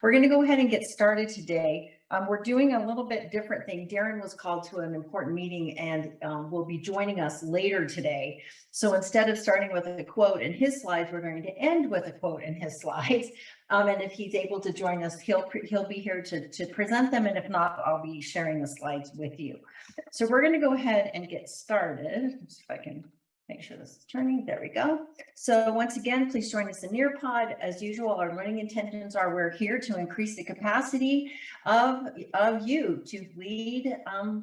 We're going to go ahead and get started today. We're doing a little bit different thing. Darren was called to an important meeting and will be joining us later today. So instead of starting with a quote in his slides, we're going to end with a quote in his slides. And if he's able to join us, he'll be here to present them. And if not, I'll be sharing the slides with you. So we're going to go ahead and get started. Let's see if I can make sure this is turning. There we go. So once again, please join us in Nearpod. As usual, our learning intentions are we're here to increase the capacity of you to lead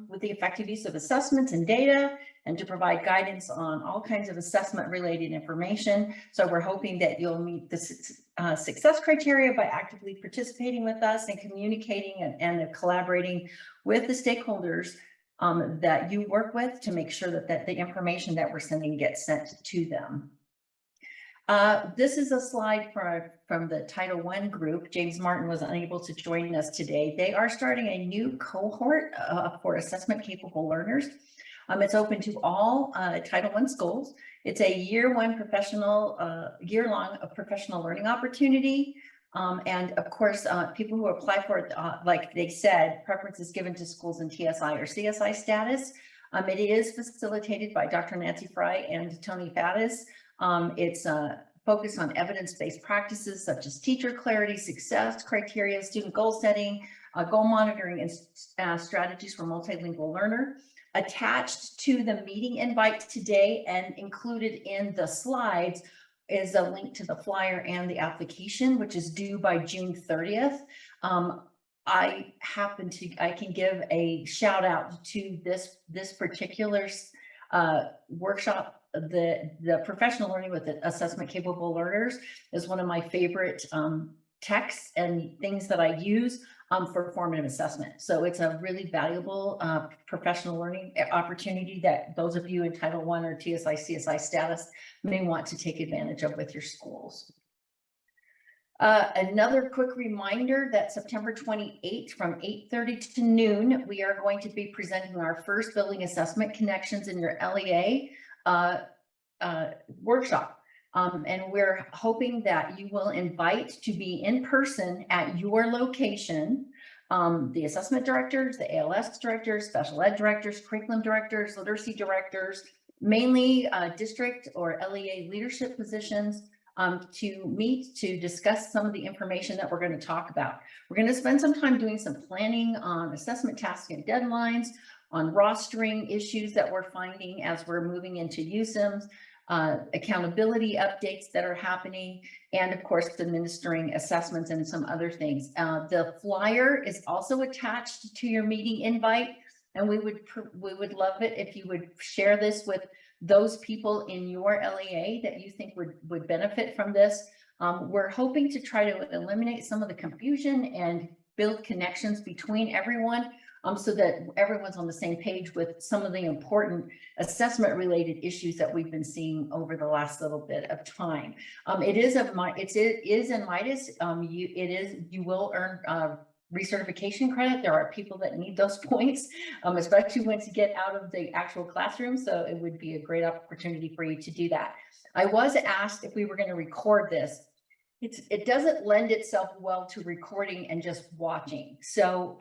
with the effective use of assessments and data and to provide guidance on all kinds of assessment related information. So we're hoping that you'll meet the success criteria by actively participating with us and communicating and collaborating with the stakeholders that you work with to make sure that the information that we're sending gets sent to them. This is a slide from the Title I group. James Martin was unable to join us today. They are starting a new cohort for assessment capable learners. It's open to all Title I schools. It's a year-long professional learning opportunity. And of course, people who apply for it, like they said, preference is given to schools in TSI or CSI status. It is facilitated by Dr. Nancy Fry and Tony Faddis. It's focused on evidence-based practices such as teacher clarity, success criteria, student goal setting, goal monitoring, and strategies for multilingual learner. Attached to the meeting invite today and included in the slides is a link to the flyer and the application, which is due by June 30th. I can give a shout out to this particular workshop. The professional learning with the assessment capable learners is one of my favorite texts and things that I use for formative assessment. So it's a really valuable professional learning opportunity that those of you in Title I or TSI, CSI status may want to take advantage of with your schools. Another quick reminder that September 28th from 8:30 to noon, we are going to be presenting our first Building Assessment Connections in Your LEA workshop. And we're hoping that you will invite to be in person at your location, the assessment directors, the ALS directors, special ed directors, curriculum directors, literacy directors, mainly district or LEA leadership positions, to meet to discuss some of the information that we're going to talk about. We're going to spend some time doing some planning on assessment tasks and deadlines, on rostering issues that we're finding as we're moving into USIMS, accountability updates that are happening, and of course, administering assessments and some other things. The flyer is also attached to your meeting invite, and we would love it if you would share this with those people in your LEA that you think would benefit from this. We're hoping to try to eliminate some of the confusion and build connections between everyone, so that everyone's on the same page with some of the important assessment related issues that we've been seeing over the last little bit of time. It is in Midas. You will earn recertification credit. There are people that need those points, especially once you get out of the actual classroom. So it would be a great opportunity for you to do that. I was asked if we were going to record this. It doesn't lend itself well to recording and just watching. So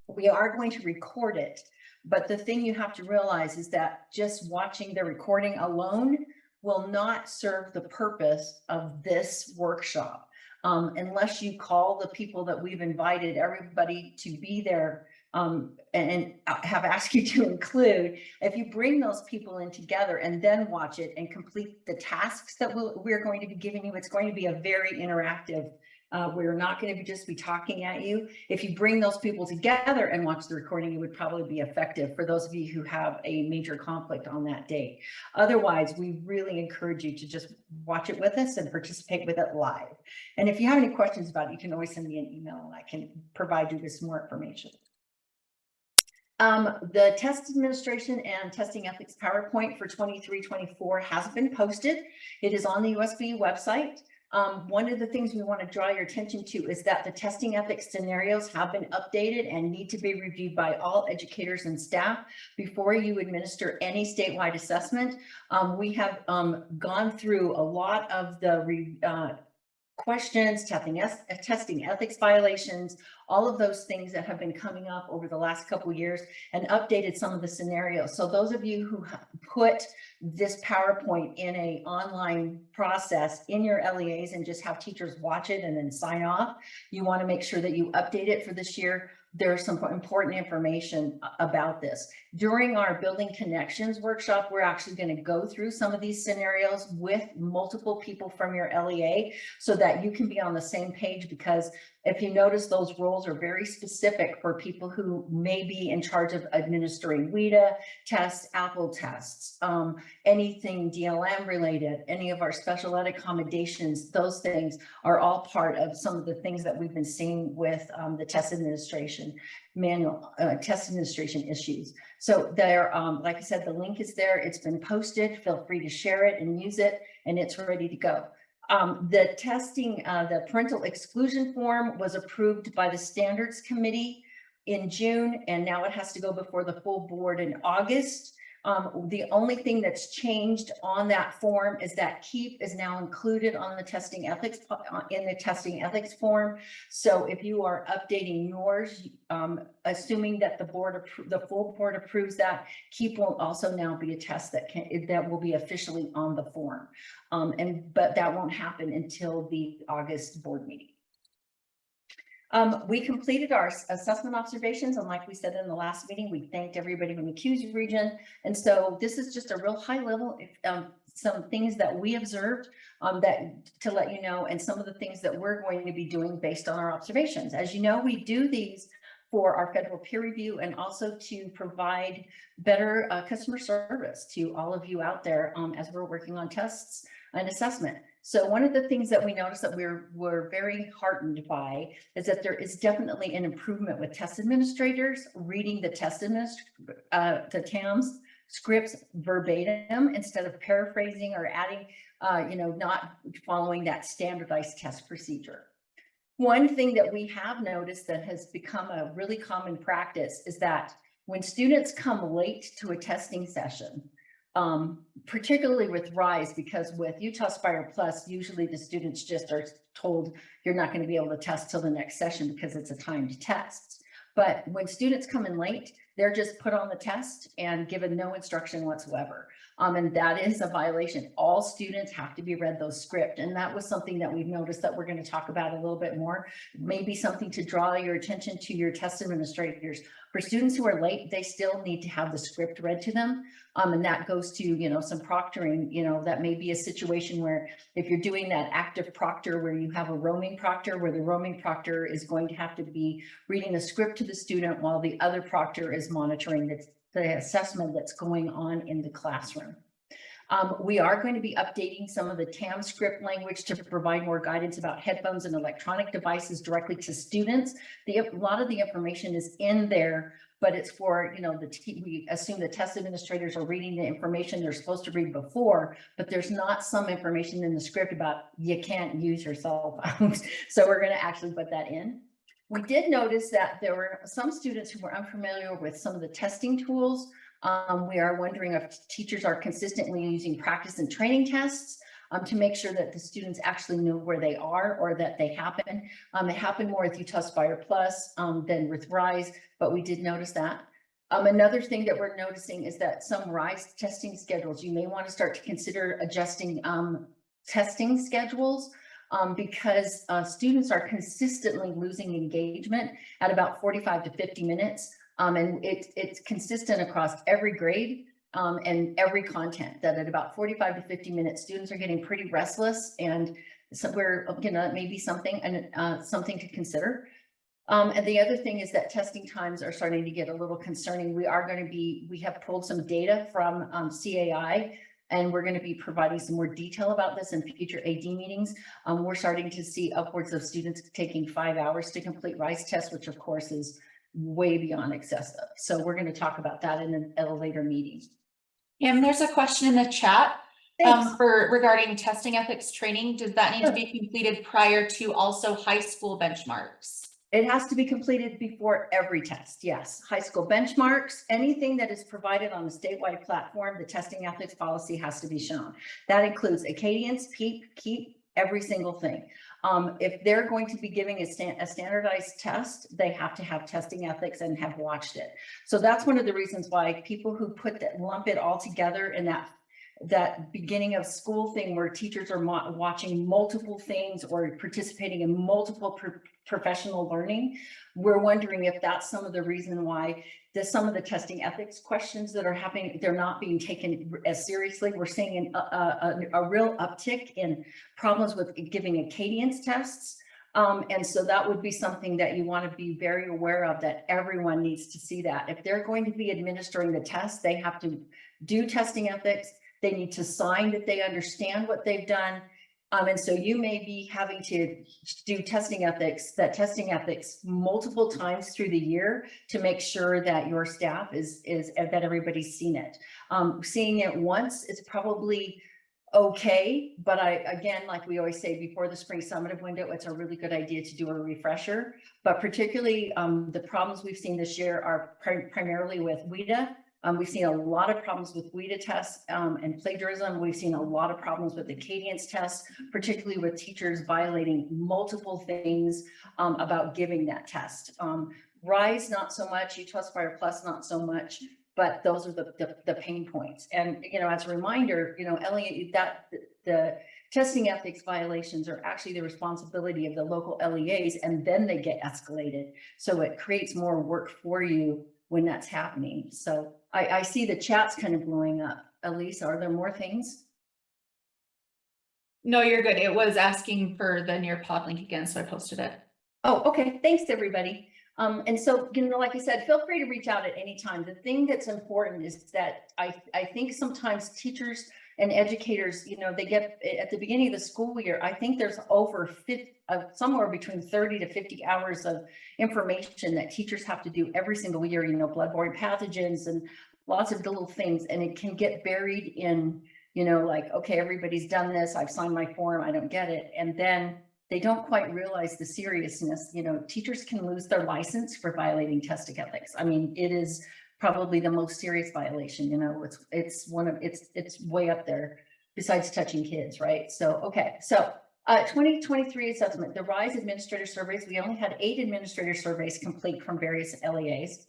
we are going to record it, but the thing you have to realize is that just watching the recording alone will not serve the purpose of this workshop. Unless you call the people that we've invited everybody to be there and have asked you to include. If you bring those people in together and then watch it and complete the tasks that we're going to be giving you, it's going to be a very interactive. We're not going to just be talking at you. If you bring those people together and watch the recording, it would probably be effective for those of you who have a major conflict on that day. Otherwise, we really encourage you to just watch it with us and participate with it live. And if you have any questions about it, you can always send me an email and I can provide you with some more information. The test administration and testing ethics PowerPoint for 23-24 has been posted. It is on the USB website. One of the things we want to draw your attention to is that the testing ethics scenarios have been updated and need to be reviewed by all educators and staff before you administer any statewide assessment. We have gone through a lot of the questions, testing ethics violations, all of those things that have been coming up over the last couple of years, and updated some of the scenarios. So those of you who put this PowerPoint in a online process in your LEAs and just have teachers watch it and then sign off, you want to make sure that you update it for this year. There's some important information about this. During our Building Connections workshop, we're actually going to go through some of these scenarios with multiple people from your LEA so that you can be on the same page, because if you notice, those roles are very specific for people who may be in charge of administering WIDA tests, Apple tests, anything DLM related, any of our special ed accommodations. Those things are all part of some of the things that we've been seeing with the test administration manual, test administration issues. So there, like I said, the link is there. It's been posted. Feel free to share it and use it, and it's ready to go. The testing, the parental exclusion form was approved by the standards committee in June, and now it has to go before the full board in August. The only thing that's changed on that form is that KEEP is now included on the testing ethics in the testing ethics form. So if you are updating yours, assuming that the full board approves that, KEEP will also now be a test that will be officially on the form. But that won't happen until the August board meeting. We completed our assessment observations, and like we said in the last meeting, we thanked everybody from the CUSE region. And so this is just a real high level, some things that we observed that to let you know, and some of the things that we're going to be doing based on our observations. As you know, we do these for our federal peer review and also to provide better customer service to all of you out there as we're working on tests and assessment. So one of the things that we noticed that we're very heartened by is that there is definitely an improvement with test administrators reading the the TAMS scripts verbatim instead of paraphrasing or adding, not following that standardized test procedure. One thing that we have noticed that has become a really common practice is that when students come late to a testing session, particularly with RISE, because with Utah Spire Plus, usually the students just are told you're not going to be able to test till the next session because it's a timed test. But when students come in late, they're just put on the test and given no instruction whatsoever. And that is a violation. All students have to be read those scripts. And that was something that we've noticed that we're going to talk about a little bit more. Maybe something to draw your attention to your test administrators. For students who are late, they still need to have the script read to them. And that goes to, some proctoring, that may be a situation where if you're doing that active proctor where you have a roaming proctor, where the roaming proctor is going to have to be reading the script to the student while the other proctor is monitoring the assessment that's going on in the classroom. We are going to be updating some of the TAM script language to provide more guidance about headphones and electronic devices directly to students. A lot of the information is in there, but it's for, we assume the test administrators are reading the information they're supposed to read before, but there's not some information in the script about you can't use your cell phones. So we're going to actually put that in. We did notice that there were some students who were unfamiliar with some of the testing tools. We are wondering if teachers are consistently using practice and training tests to make sure that the students actually know where they are or that they happen. They happen more with Utah Spire Plus than with RISE, but we did notice that. Another thing that we're noticing is that some RISE testing schedules, you may want to start to consider adjusting testing schedules because students are consistently losing engagement at about 45 to 50 minutes. And it's consistent across every grade and every content, that at about 45 to 50 minutes, students are getting pretty restless, and so maybe something to consider. And the other thing is that testing times are starting to get a little concerning. We have pulled some data from CAI, and we're going to be providing some more detail about this in future AD meetings. We're starting to see upwards of students taking 5 hours to complete RISE tests, which of course is way beyond excessive. So we're going to talk about that in a later meeting. And there's a question in the chat regarding testing ethics training. Does that need to be completed prior to also high school benchmarks? It has to be completed before every test. Yes. High school benchmarks, anything that is provided on the statewide platform, the testing ethics policy has to be shown. That includes Acadians, PEEP, KEEP, every single thing. If they're going to be giving a standardized test, they have to have testing ethics and have watched it. So that's one of the reasons why people who lump it all together in that beginning of school thing where teachers are watching multiple things or participating in multiple professional learning, we're wondering if that's some of the reason why some of the testing ethics questions that are happening, they're not being taken as seriously. We're seeing a real uptick in problems with giving Acadience tests. And so that would be something that you want to be very aware of, that everyone needs to see that. If they're going to be administering the test, they have to do testing ethics. They need to sign that they understand what they've done. And so you may be having to do testing ethics multiple times through the year to make sure that your staff that everybody's seen it. Seeing it once is probably okay, but again, like we always say, before the spring summative window, it's a really good idea to do a refresher. But particularly the problems we've seen this year are primarily with WIDA. We've seen a lot of problems with WIDA tests and plagiarism. We've seen a lot of problems with Acadience tests, particularly with teachers violating multiple things about giving that test. RISE, not so much. UTASpire Plus, not so much. But those are the pain points. And, as a reminder, LEA, the testing ethics violations are actually the responsibility of the local LEAs, and then they get escalated. So it creates more work for you when that's happening. So I see the chat's kind of blowing up. Elise, are there more things? No, you're good. It was asking for the Nearpod link again, so I posted it. Oh, okay. Thanks, everybody. And so, like I said, feel free to reach out at any time. The thing that's important is that I think sometimes teachers and educators, they get at the beginning of the school year, I think there's over somewhere between 30 to 50 hours of information that teachers have to do every single year, bloodborne pathogens and lots of little things. And it can get buried in, like, okay, everybody's done this. I've signed my form. I don't get it. And then they don't quite realize the seriousness. Teachers can lose their license for violating testing ethics. I mean, it is probably the most serious violation. It's way up there besides touching kids, right? So, okay. So 2023 assessment, the RISE administrator surveys, we only had 8 administrator surveys complete from various LEAs.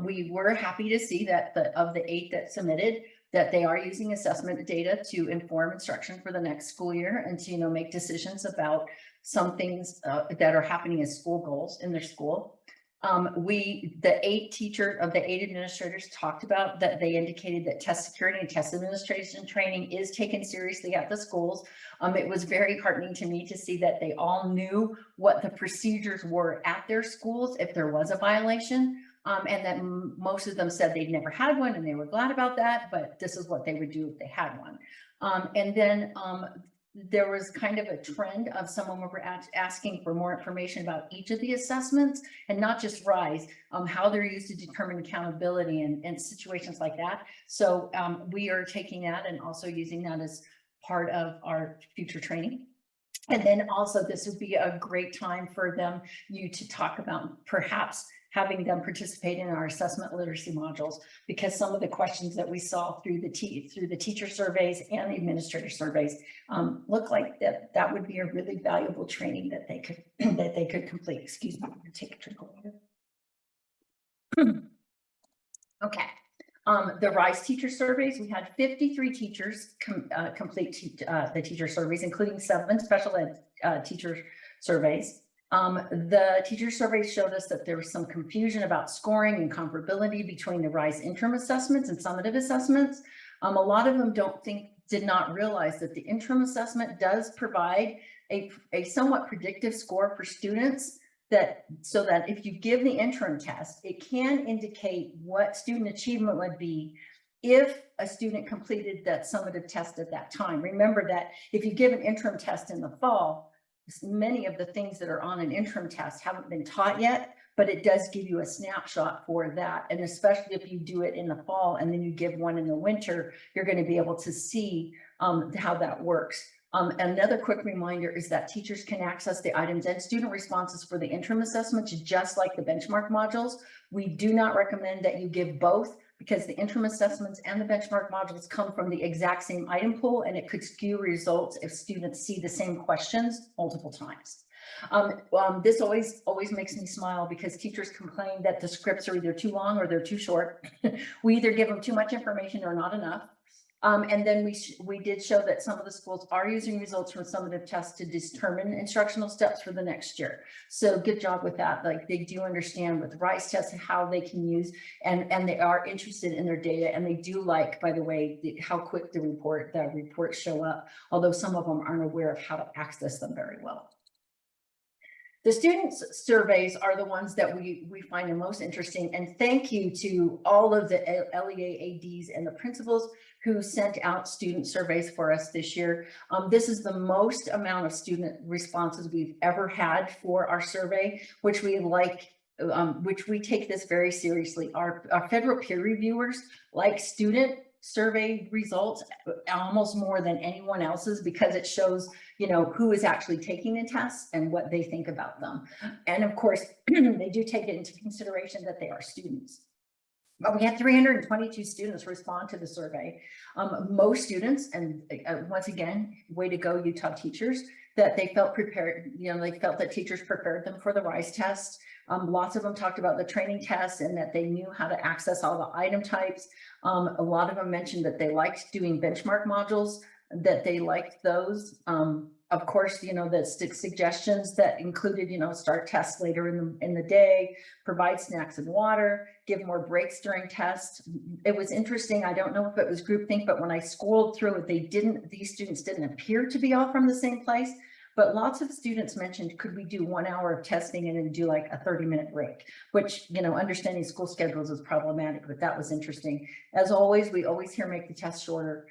We were happy to see that of the 8 that submitted, that they are using assessment data to inform instruction for the next school year and to, make decisions about some things that are happening as school goals in their school. The 8 administrators talked about that. They indicated that test security and test administration training is taken seriously at the schools. It was very heartening to me to see that they all knew what the procedures were at their schools if there was a violation. And that most of them said they'd never had one and they were glad about that, but this is what they would do if they had one. And then there was kind of a trend of someone were asking for more information about each of the assessments and not just RISE, how they're used to determine accountability and situations like that. So we are taking that and also using that as part of our future training. And then also this would be a great time for you to talk about perhaps having them participate in our assessment literacy modules, because some of the questions that we saw through the teacher surveys and the administrator surveys look like that would be a really valuable training that they could complete. Excuse me, I'm gonna take a drink of water. Okay. The RISE teacher surveys, we had 53 teachers complete the teacher surveys, including 7 special ed teacher surveys. The teacher surveys showed us that there was some confusion about scoring and comparability between the RISE interim assessments and summative assessments. A lot of them did not realize that the interim assessment does provide a somewhat predictive score for students, so that if you give the interim test, it can indicate what student achievement would be if a student completed that summative test at that time. Remember that if you give an interim test in the fall, many of the things that are on an interim test haven't been taught yet, but it does give you a snapshot for that. And especially if you do it in the fall and then you give one in the winter, you're going to be able to see how that works. Another quick reminder is that teachers can access the items and student responses for the interim assessments, just like the benchmark modules. We do not recommend that you give both. because the interim assessments and the benchmark modules come from the exact same item pool, and it could skew results if students see the same questions multiple times. This always makes me smile because teachers complain that the scripts are either too long or they're too short. We either give them too much information or not enough. And then we did show that some of the schools are using results from summative tests to determine instructional steps for the next year. So good job with that. Like, they do understand with RISE tests how they can use, and they are interested in their data, and they do like, by the way, how quick the reports show up, although some of them aren't aware of how to access them very well. The students' surveys are the ones that we find the most interesting, and thank you to all of the LEA ADs and the principals who sent out student surveys for us this year. This is the most amount of student responses we've ever had for our survey, which we like, which we take this very seriously. Our federal peer reviewers like student survey results almost more than anyone else's, because it shows, you know, who is actually taking the tests and what they think about them. And of course, they do take it into consideration that they are students. But we had 322 students respond to the survey. Most students, and once again, way to go, Utah teachers, that they felt prepared, you know, they felt that teachers prepared them for the RISE test. Lots of them talked about the training tests and that they knew how to access all the item types. A lot of them mentioned that they liked doing benchmark modules, that they liked those. Of course, you know, the suggestions that included, you know, start tests later in the day, provide snacks and water, give more breaks during tests. It was interesting. I don't know if it was groupthink, but when I scrolled through it, these students didn't appear to be all from the same place. But lots of students mentioned, could we do 1 hour of testing and then do like a 30-minute break, which, you know, understanding school schedules is problematic, but that was interesting. As always, we always hear make the test shorter.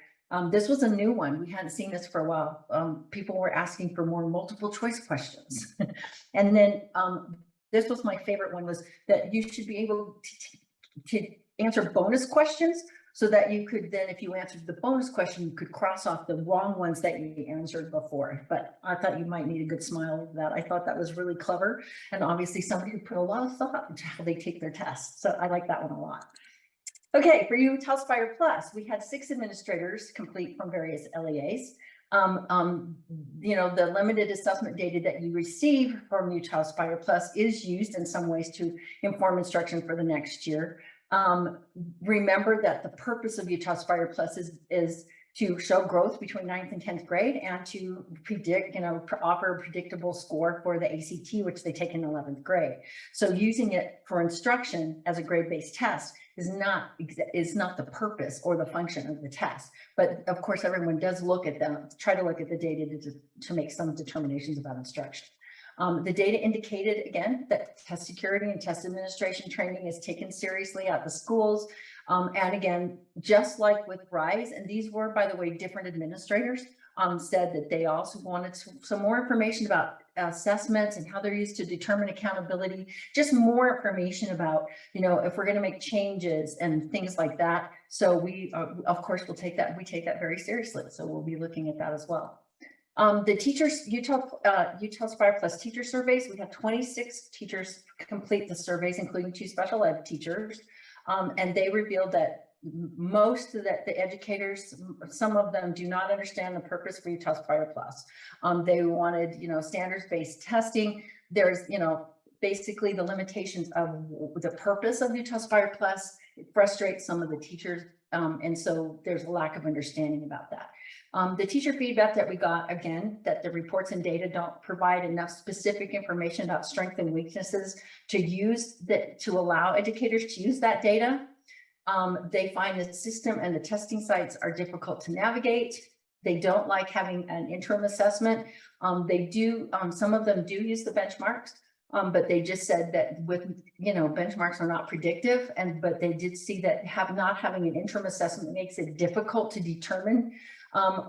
This was a new one. We hadn't seen this for a while. People were asking for more multiple choice questions. And then this was my favorite one, was that you should be able to answer bonus questions, so that you could then, if you answered the bonus question, you could cross off the wrong ones that you answered before. But I thought you might need a good smile over that. I thought that was really clever. And obviously somebody who put a lot of thought into how they take their tests. So I like that one a lot. Okay, for Utah Aspire Plus, we had 6 administrators complete from various LEAs. You know, the limited assessment data that you receive from Utah Aspire Plus is used in some ways to inform instruction for the next year. Remember that the purpose of Utah Aspire Plus is to show growth between 9th and 10th grade, and to predict, you know, offer a predictable score for the ACT, which they take in 11th grade. So using it for instruction as a grade-based test is not the purpose or the function of the test. But of course, everyone does look at them, try to look at the data to make some determinations about instruction. The data indicated, again, that test security and test administration training is taken seriously at the schools. And again, just like with RISE, and these were, by the way, different administrators, said that they also wanted some more information about assessments and how they're used to determine accountability, just more information about, you know, if we're going to make changes and things like that. So we, of course, we take that very seriously. So we'll be looking at that as well. The teachers, Utah Aspire Plus teacher surveys, we have 26 teachers complete the surveys, including 2 special ed teachers. And they revealed that most of the educators, some of them do not understand the purpose for Utah Aspire Plus. They wanted, you know, standards-based testing. There's, you know, basically the limitations of the purpose of Utah Aspire Plus. It frustrates some of the teachers. And so there's a lack of understanding about that. The teacher feedback that we got, again, that the reports and data don't provide enough specific information about strengths and weaknesses to use that, to allow educators to use that data. They find the system and the testing sites are difficult to navigate. They don't like having an interim assessment. They do, some of them do use the benchmarks, but they just said that with, you know, benchmarks are not predictive, but they did see that not having an interim assessment makes it difficult to determine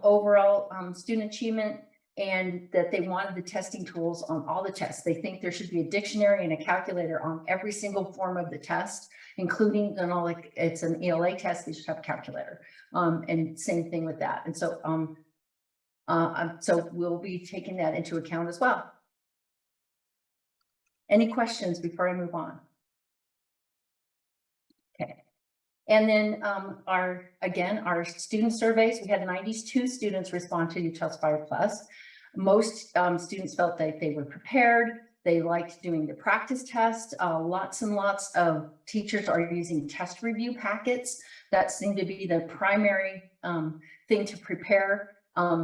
overall student achievement, and that they wanted the testing tools on all the tests. They think there should be a dictionary and a calculator on every single form of the test, including, you know, like it's an ELA test, they should have a calculator, and same thing with that. And so, so we'll be taking that into account as well. Any questions before I move on? Okay. And then our student surveys, we had 92 students respond to UTASPIRE Plus. Most students felt that they were prepared. They liked doing the practice test. Lots and lots of teachers are using test review packets. That seemed to be the primary thing to prepare.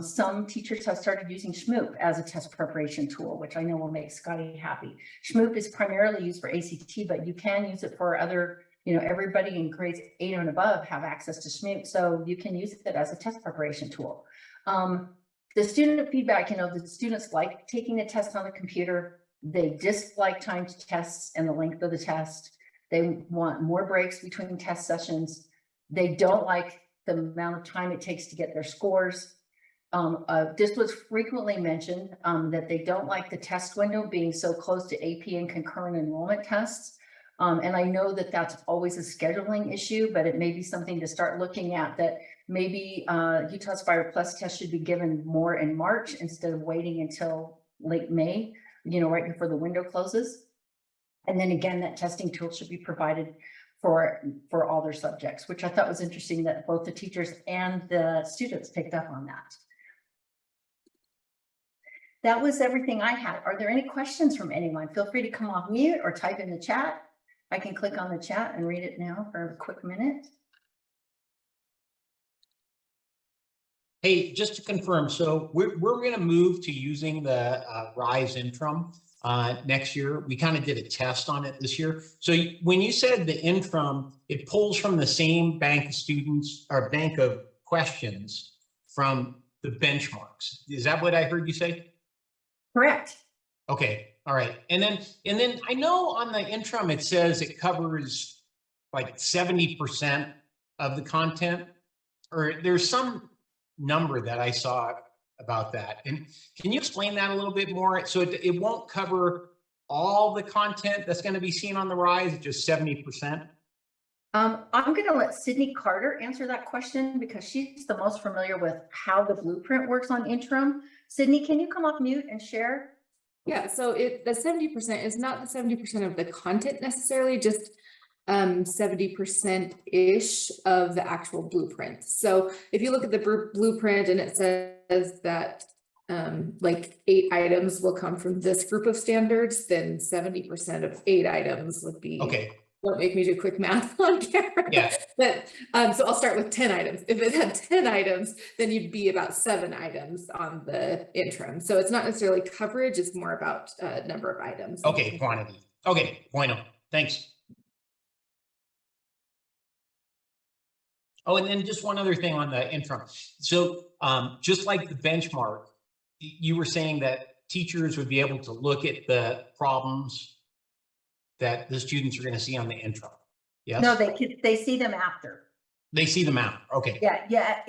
Some teachers have started using Schmoop as a test preparation tool, which I know will make Scotty happy. Schmoop is primarily used for ACT, but you can use it for other, everybody in grades 8 and above have access to Schmoop, so you can use it as a test preparation tool. The student feedback, the students like taking the test on the computer. They dislike timed tests and the length of the test. They want more breaks between test sessions. They don't like the amount of time it takes to get their scores. This was frequently mentioned, that they don't like the test window being so close to AP and concurrent enrollment tests. And I know that that's always a scheduling issue, but it may be something to start looking at, that maybe UTASPIRE Plus test should be given more in March instead of waiting until late May, right before the window closes. And then again, that testing tool should be provided for all their subjects, which I thought was interesting that both the teachers and the students picked up on that. That was everything I had. Are there any questions from anyone? Feel free to come off mute or type in the chat. I can click on the chat and read it now for a quick minute. Hey, just to confirm, so we're going to move to using the RISE Interim next year. We kind of did a test on it this year. So when you said the Interim, it pulls from the same bank of students or bank of questions from the benchmarks. Is that what I heard you say? Correct. Okay. All right. And then I know on the Interim, it says it covers like 70% of the content, or there's some number that I saw about that. And can you explain that a little bit more? So it won't cover all the content that's going to be seen on the RISE, just 70%? I'm going to let Sydney Carter answer that question because she's the most familiar with how the blueprint works on Interim. Sydney, can you come off mute and share? Yeah, so the 70% is not the 70% of the content necessarily, just 70%-ish of the actual blueprint. So if you look at the blueprint and it says that like 8 items will come from this group of standards, then 70% of 8 items would be. Okay. Don't make me do quick math on camera. Yeah. But so I'll start with 10 items. If it had 10 items, then you'd be about 7 items on the Interim. So it's not necessarily coverage, it's more about number of items. Okay, quantity. Okay, bueno. Thanks. Oh, and then just one other thing on the Interim. So just like the benchmark, you were saying that teachers would be able to look at the problems that the students are going to see on the Interim. Yes. No, they see them after. They see them out. Okay. Yeah.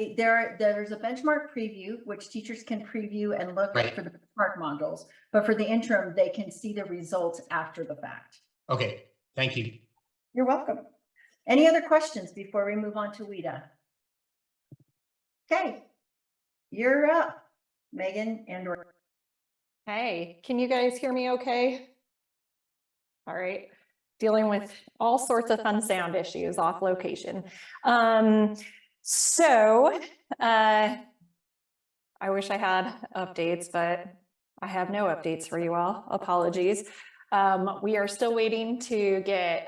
There's a benchmark preview, which teachers can preview and look Right. for the benchmark modules. But for the Interim, they can see the results after the fact. Okay. Thank you. You're welcome. Any other questions before we move on to WIDA? Okay, you're up, Megan and/or. Hey, can you guys hear me okay? All right, dealing with all sorts of fun sound issues off location. So I wish I had updates, but I have no updates for you all. Apologies. We are still waiting to get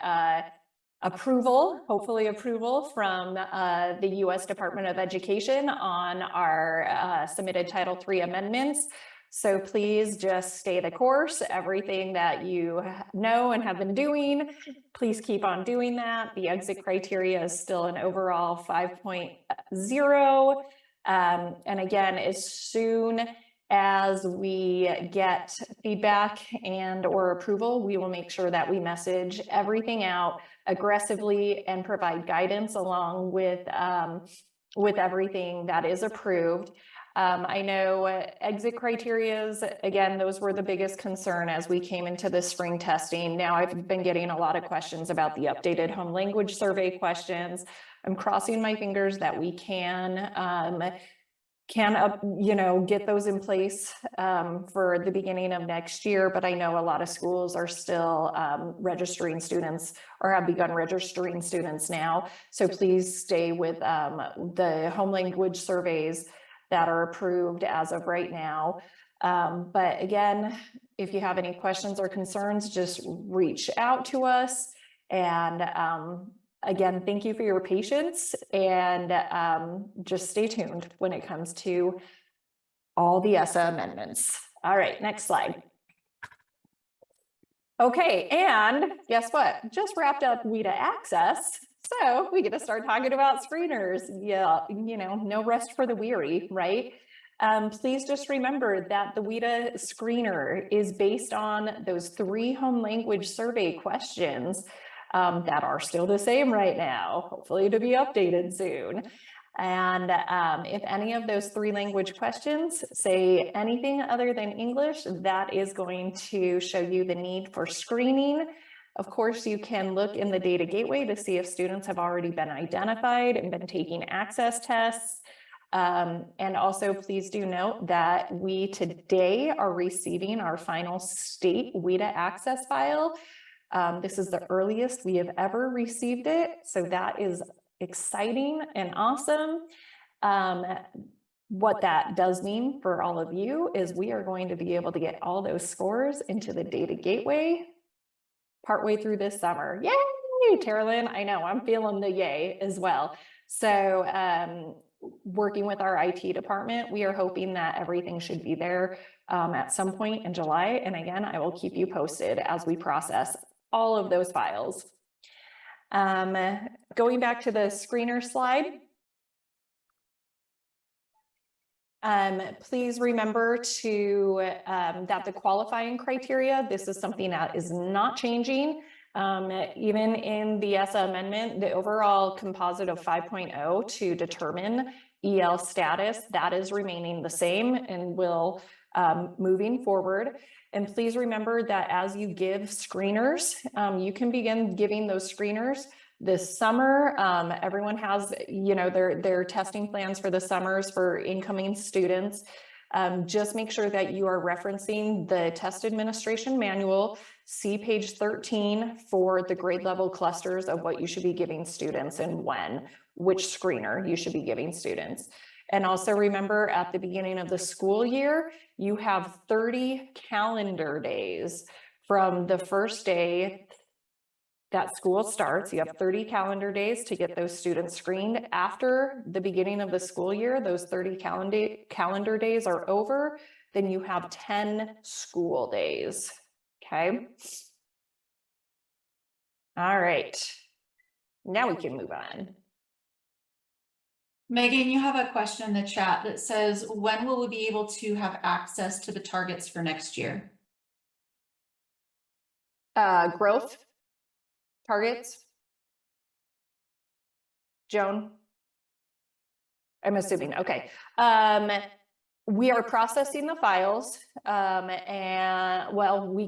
approval, hopefully approval from the U.S. Department of Education on our submitted Title III amendments. So please just stay the course. Everything that you know and have been doing, please keep on doing that. The exit criteria is still an overall 5.0. And again, as soon as we get feedback and or approval, we will make sure that we message everything out aggressively and provide guidance along with everything that is approved. I know exit criterias, again, those were the biggest concern as we came into the spring testing. Now I've been getting a lot of questions about the updated home language survey questions. I'm crossing my fingers that we can can get those in place for the beginning of next year, but I know a lot of schools are still registering students or have begun registering students now. So please stay with the home language surveys that are approved as of right now. But again, if you have any questions or concerns, just reach out to us. And again, thank you for your patience, and just stay tuned when it comes to all the ESSA amendments. All right, next slide. Okay, and guess what? Just wrapped up WIDA Access. So we get to start talking about screeners. Yeah, no rest for the weary, right? Please just remember that the WIDA screener is based on those 3 home language survey questions that are still the same right now, hopefully to be updated soon. And if any of those 3 language questions say anything other than English, that is going to show you the need for screening. Of course, you can look in the data gateway to see if students have already been identified and been taking access tests. And also please do note that we today are receiving our final state WIDA access file. This is the earliest we have ever received it. So that is exciting and awesome. What that does mean for all of you is we are going to be able to get all those scores into the data gateway partway through this summer. Yay, Carolyn, I know I'm feeling the yay as well. So working with our IT department, we are hoping that everything should be there at some point in July. And again, I will keep you posted as we process all of those files. Going back to the screener slide. Please remember to that the qualifying criteria, this is something that is not changing. Even in the ESSA amendment, the overall composite of 5.0 to determine EL status, that is remaining the same and will moving forward. And please remember that as you give screeners, you can begin giving those screeners this summer. Everyone has, their testing plans for the summers for incoming students. Just make sure that you are referencing the test administration manual. See page 13 for the grade level clusters of what you should be giving students and when, which screener you should be giving students. And also remember, at the beginning of the school year, you have 30 calendar days from the first day that school starts. You have 30 calendar days to get those students screened. After the beginning of the school year, those 30 calendar days are over, then you have 10 school days. Okay. All right. Now we can move on. Megan, you have a question in the chat that says, when will we be able to have access to the targets for next year? Growth targets. Joan? I'm assuming, okay. We are processing the files, and well, we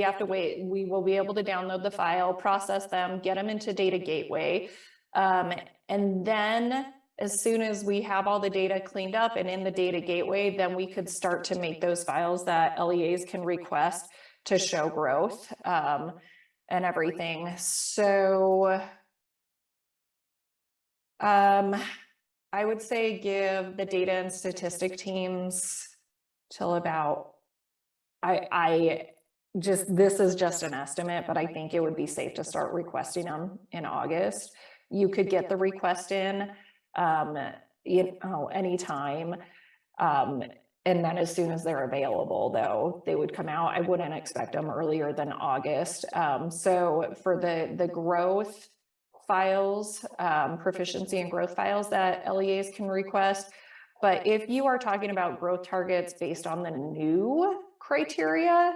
have to wait. We will be able to download the file, process them, get them into Data Gateway. And then as soon as we have all the data cleaned up and in the Data Gateway, then we could start to make those files that LEAs can request to show growth and everything. So I would say give the data and statistic teams till about, this is just an estimate, but I think it would be safe to start requesting them in August. You could get the request in, anytime. And then as soon as they're available, though, they would come out. I wouldn't expect them earlier than August. So for the growth files, proficiency and growth files that LEAs can request. But if you are talking about growth targets based on the new criteria,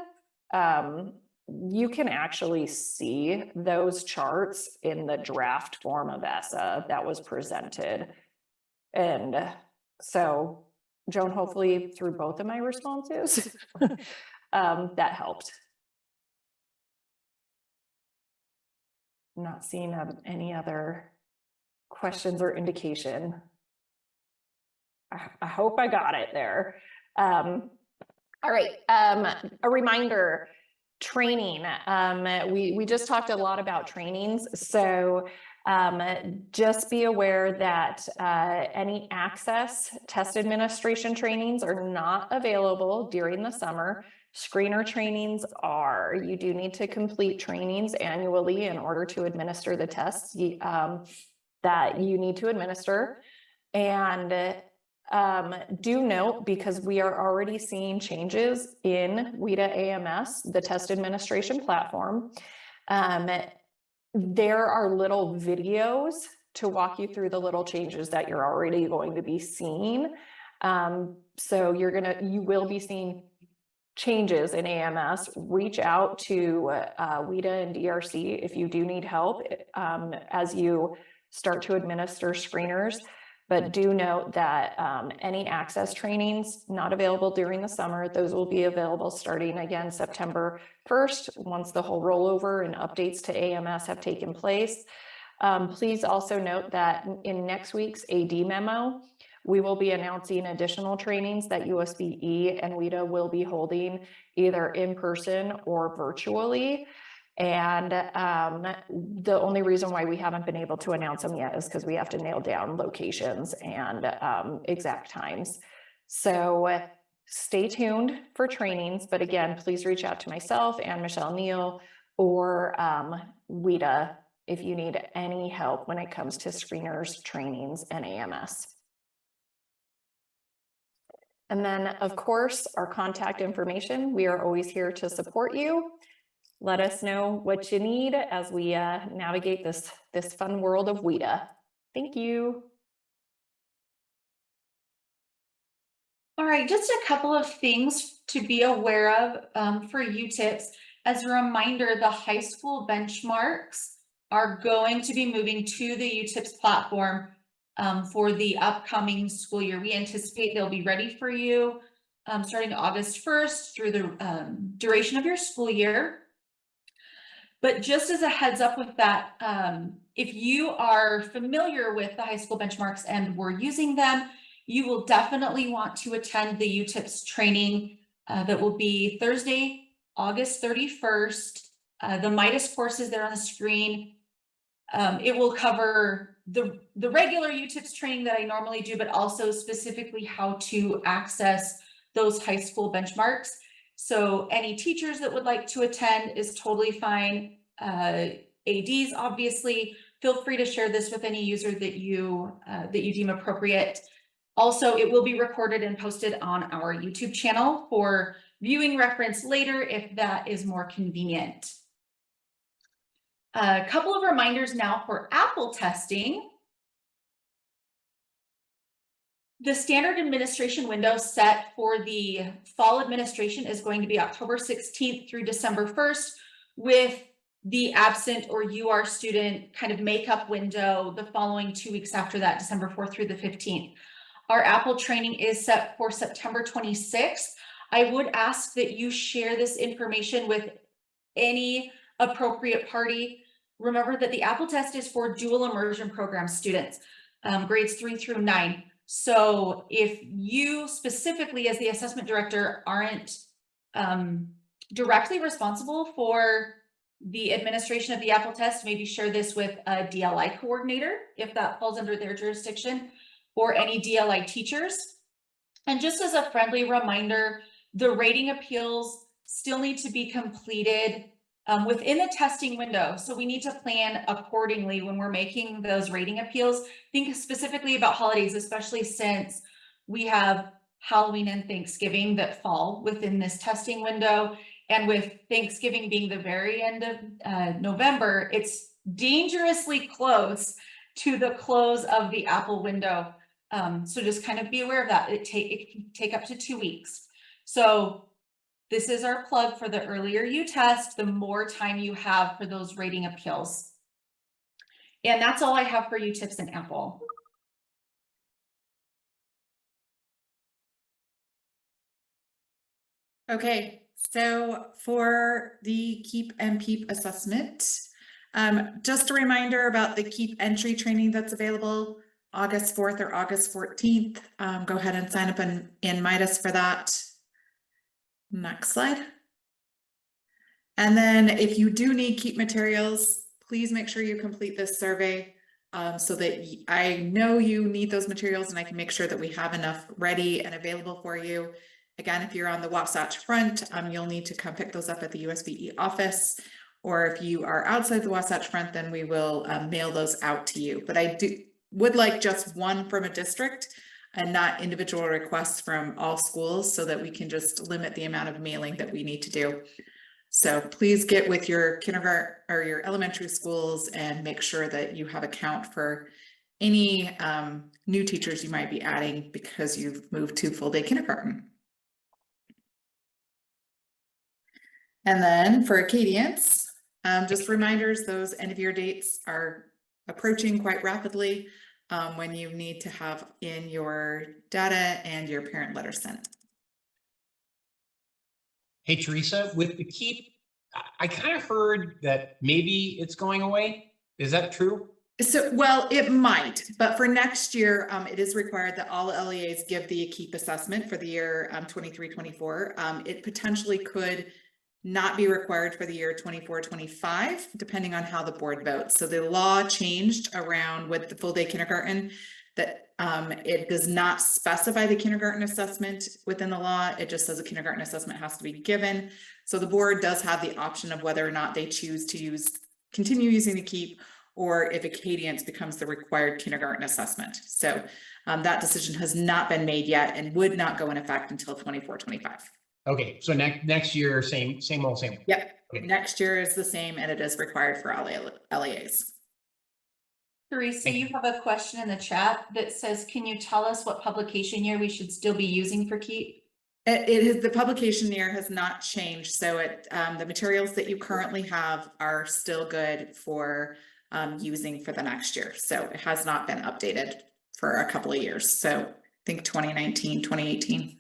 you can actually see those charts in the draft form of ESSA that was presented. And so, Joan, hopefully through both of my responses, that helped. I'm not seeing any other questions or indication. I hope I got it there. All right, a reminder, training. We just talked a lot about trainings, so just be aware that any access test administration trainings are not available during the summer. Screener trainings are. You do need to complete trainings annually in order to administer the tests that you need to administer. And do note, because we are already seeing changes in WIDA AMS, the test administration platform. There are little videos to walk you through the little changes that you're already going to be seeing. So you will be seeing changes in AMS. Reach out to WIDA and DRC if you do need help as you start to administer screeners. But do note that any access trainings not available during the summer, those will be available starting again September 1st, once the whole rollover and updates to AMS have taken place. Please also note that in next week's AD memo, we will be announcing additional trainings that USBE and WIDA will be holding either in person or virtually. And the only reason why we haven't been able to announce them yet is because we have to nail down locations and exact times. So stay tuned for trainings, but again, please reach out to myself and Michelle Neal or WIDA if you need any help when it comes to screeners, trainings, and AMS. And then, of course, our contact information. We are always here to support you. Let us know what you need as we navigate this fun world of WIDA. Thank you. All right, just a couple of things to be aware of for UTIPS. As a reminder, the high school benchmarks are going to be moving to the UTIPS platform for the upcoming school year. We anticipate they'll be ready for you starting August 1st through the duration of your school year. But just as a heads up with that, if you are familiar with the high school benchmarks and were using them, you will definitely want to attend the UTIPS training that will be Thursday, August 31st. The MIDAS course is there on the screen. It will cover the regular UTIPS training that I normally do, but also specifically how to access those high school benchmarks. So any teachers that would like to attend is totally fine. ADs, obviously, feel free to share this with any user that you deem appropriate. Also, it will be recorded and posted on our YouTube channel for viewing reference later if that is more convenient. A couple of reminders now for Apple testing. The standard administration window set for the fall administration is going to be October 16th through December 1st, with the absent or UR student kind of makeup window the following 2 weeks after that, December 4th through the 15th. Our Apple training is set for September 26th. I would ask that you share this information with any appropriate party. Remember that the Apple test is for dual immersion program students, grades 3 through 9. So if you specifically as the assessment director aren't directly responsible for the administration of the Apple test, maybe share this with a DLI coordinator if that falls under their jurisdiction, or any DLI teachers. And just as a friendly reminder, the rating appeals still need to be completed within the testing window. So we need to plan accordingly when we're making those rating appeals. Think specifically about holidays, especially since we have Halloween and Thanksgiving that fall within this testing window. And with Thanksgiving being the very end of November, it's dangerously close to the close of the Apple window. So just kind of be aware of that. It can take up to 2 weeks. So this is our plug for the earlier you test, the more time you have for those rating appeals. And that's all I have for UTIPS and Apple. Okay, so for the KEEP and PEEP assessment, just a reminder about the KEEP entry training that's available. August 4th or August 14th. Go ahead and sign up in Midas for that. Next slide. And then if you do need KEEP materials, please make sure you complete this survey so that I know you need those materials and I can make sure that we have enough ready and available for you. Again, if you're on the Wasatch Front, you'll need to come pick those up at the USBE office. Or if you are outside the Wasatch Front, then we will mail those out to you. But I would like just one from a district and not individual requests from all schools so that we can just limit the amount of mailing that we need to do. So please get with your kindergarten or your elementary schools and make sure that you have a count for any new teachers you might be adding because you've moved to full day kindergarten. And then for Acadians, just reminders, those end of year dates are approaching quite rapidly when you need to have in your data and your parent letter sent. Hey, Teresa, with the KEEP, I kind of heard that maybe it's going away. Is that true? So, well, it might, but for next year, it is required that all LEAs give the KEEP assessment for the year 23-24. It potentially could not be required for the year 24-25, depending on how the board votes. So the law changed around with the full day kindergarten that it does not specify the kindergarten assessment within the law. It just says a kindergarten assessment has to be given. So the board does have the option of whether or not they choose to continue using the KEEP or if Acadians becomes the required kindergarten assessment. So that decision has not been made yet and would not go in effect until 24-25. Okay, so next year, same old. Yep, Okay. Next year is the same and it is required for all LEAs. Teresa, you have a question in the chat that says, can you tell us what publication year we should still be using for KEEP? The publication year has not changed. So the materials that you currently have are still good for using for the next year. So it has not been updated for a couple of years. So I think 2019, 2018.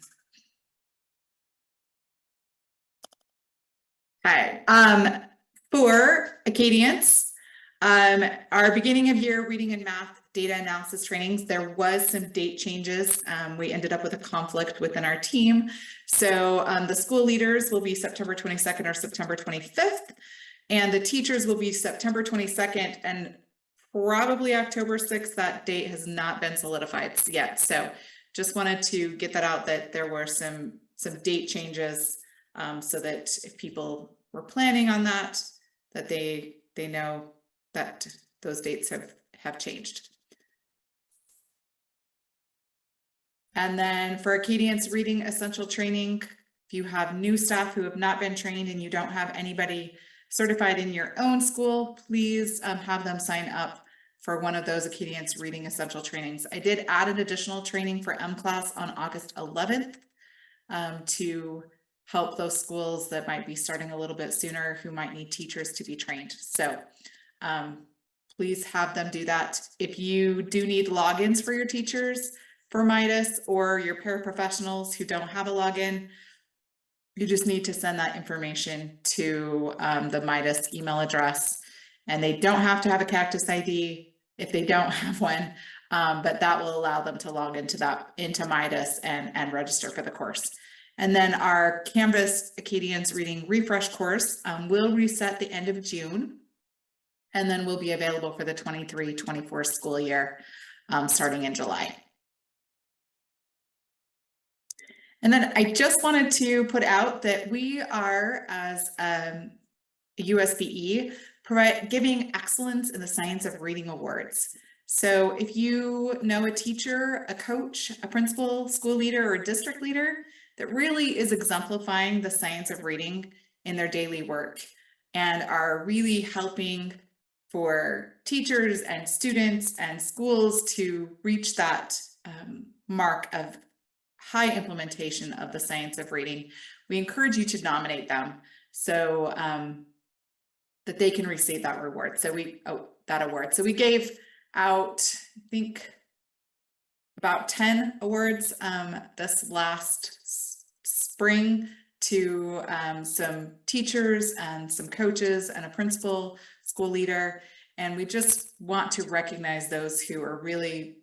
Hi, for Acadians, our beginning of year reading and math data analysis trainings, there was some date changes. We ended up with a conflict within our team. So the school leaders will be September 22nd or September 25th, and the teachers will be September 22nd and probably October 6th. That date has not been solidified yet. So just wanted to get that out that there were some date changes so that if people were planning on that they know that those dates have changed. And then for Acadians reading essential training, if you have new staff who have not been trained and you don't have anybody certified in your own school, please have them sign up for one of those Acadians reading essential trainings. I did add an additional training for M-Class on August 11th to help those schools that might be starting a little bit sooner who might need teachers to be trained. So please have them do that. If you do need logins for your teachers for Midas or your paraprofessionals who don't have a login, you just need to send that information to the Midas email address, and they don't have to have a Cactus ID if they don't have one, but that will allow them to log into Midas and register for the course. And then our Canvas Acadians Reading Refresh course will reset the end of June, and then will be available for the 23-24 school year starting in July. And then I just wanted to put out that we are, as USBE, giving Excellence in the Science of Reading awards. So if you know a teacher, a coach, a principal, school leader, or district leader that really is exemplifying the science of reading in their daily work and are really helping for teachers and students and schools to reach that mark of high implementation of the science of reading, we encourage you to nominate them so that they can receive that reward. So that award. So we gave out, I think, about 10 awards this last spring to some teachers and some coaches and a principal, school leader. And we just want to recognize those who are really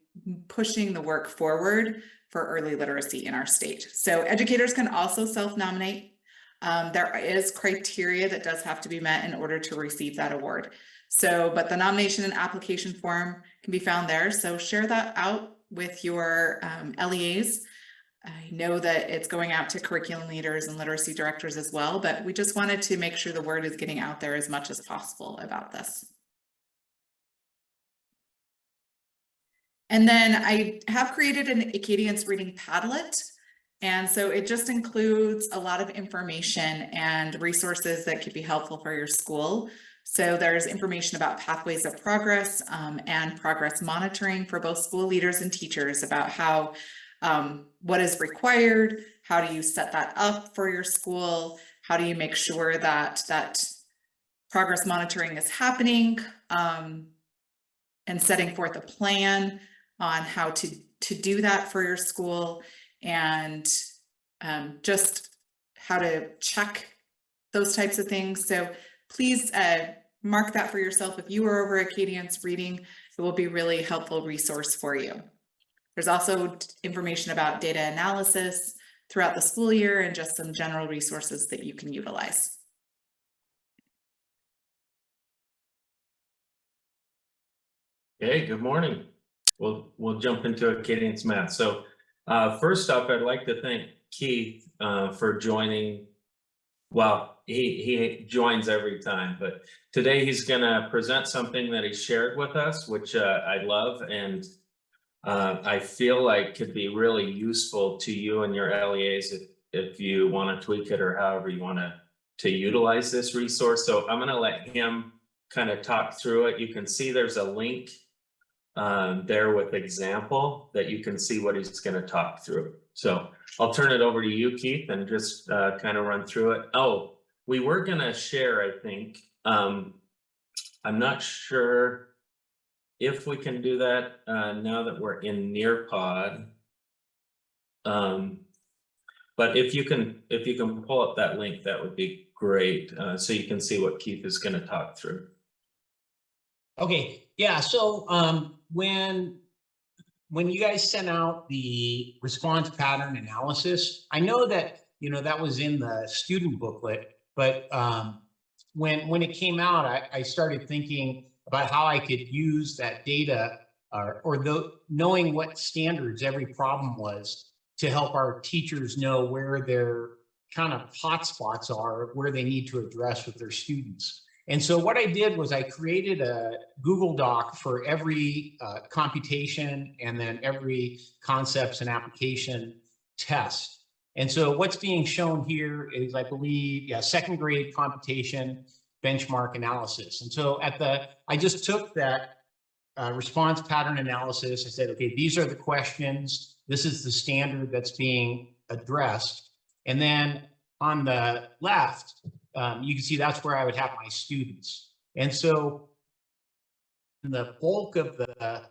pushing the work forward for early literacy in our state. So educators can also self-nominate. There is criteria that does have to be met in order to receive that award. So, but the nomination and application form can be found there. So share that out with your LEAs. I know that it's going out to curriculum leaders and literacy directors as well, but we just wanted to make sure the word is getting out there as much as possible about this. And then I have created an Acadience Reading Padlet. And so it just includes a lot of information and resources that could be helpful for your school. So there's information about pathways of progress and progress monitoring for both school leaders and teachers about how what is required, how do you set that up for your school, how do you make sure that that progress monitoring is happening, and setting forth a plan on how to do that for your school, and just how to check those types of things. So please mark that for yourself. If you are over Acadience Reading, it will be a really helpful resource for you. There's also information about data analysis throughout the school year and just some general resources that you can utilize. Hey, good morning. We'll jump into Acadience Math. So first up, I'd like to thank Keith for joining. Well, he joins every time, but today he's going to present something that he shared with us, which I love, and I feel like could be really useful to you and your LEAs if you want to tweak it or however you want to utilize this resource. So I'm going to let him kind of talk through it. You can see there's a link there with example that you can see what he's going to talk through. So I'll turn it over to you, Keith, and just kind of run through it. Oh, we were going to share, I think. I'm not sure if we can do that now that we're in Nearpod. But if you can pull up that link, that would be great. So you can see what Keith is going to talk through. Okay, yeah, so when you guys sent out the response pattern analysis, I know that, that was in the student booklet, but when it came out, I started thinking about how I could use that data knowing what standards every problem was to help our teachers know where their kind of hotspots are, where they need to address with their students. And so what I did was I created a Google Doc for every computation and then every concepts and application test. And so what's being shown here is, I believe, second grade computation benchmark analysis. And so I just took that response pattern analysis. I said, okay, these are the questions. This is the standard that's being addressed. And then on the left, you can see that's where I would have my students. And so the bulk of the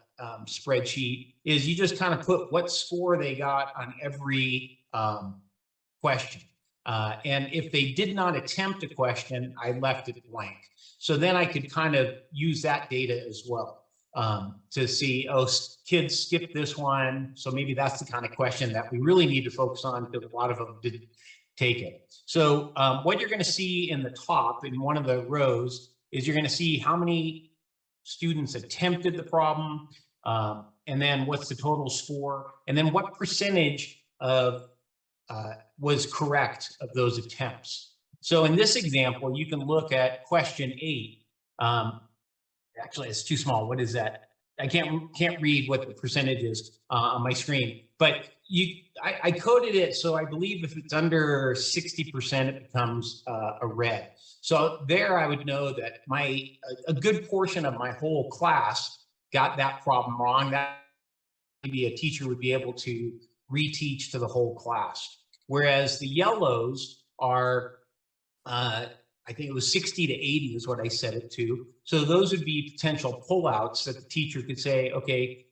spreadsheet is you just kind of put what score they got on every question. And if they did not attempt a question, I left it blank. So then I could kind of use that data as well to see, oh, kids skipped this one. So maybe that's the kind of question that we really need to focus on, because a lot of them didn't take it. So what you're going to see in the top in one of the rows is you're going to see how many students attempted the problem, and then what's the total score, and then what percentage of was correct of those attempts. So in this example, you can look at question 8. Actually, it's too small. What is that? I can't read what the percentage is on my screen, but I coded it so I believe if it's under 60%, it becomes a red. So there I would know that a good portion of my whole class got that problem wrong. That maybe a teacher would be able to reteach to the whole class. Whereas the yellows are, I think it was 60 to 80 is what I set it to. So those would be potential pullouts that the teacher could say, okay,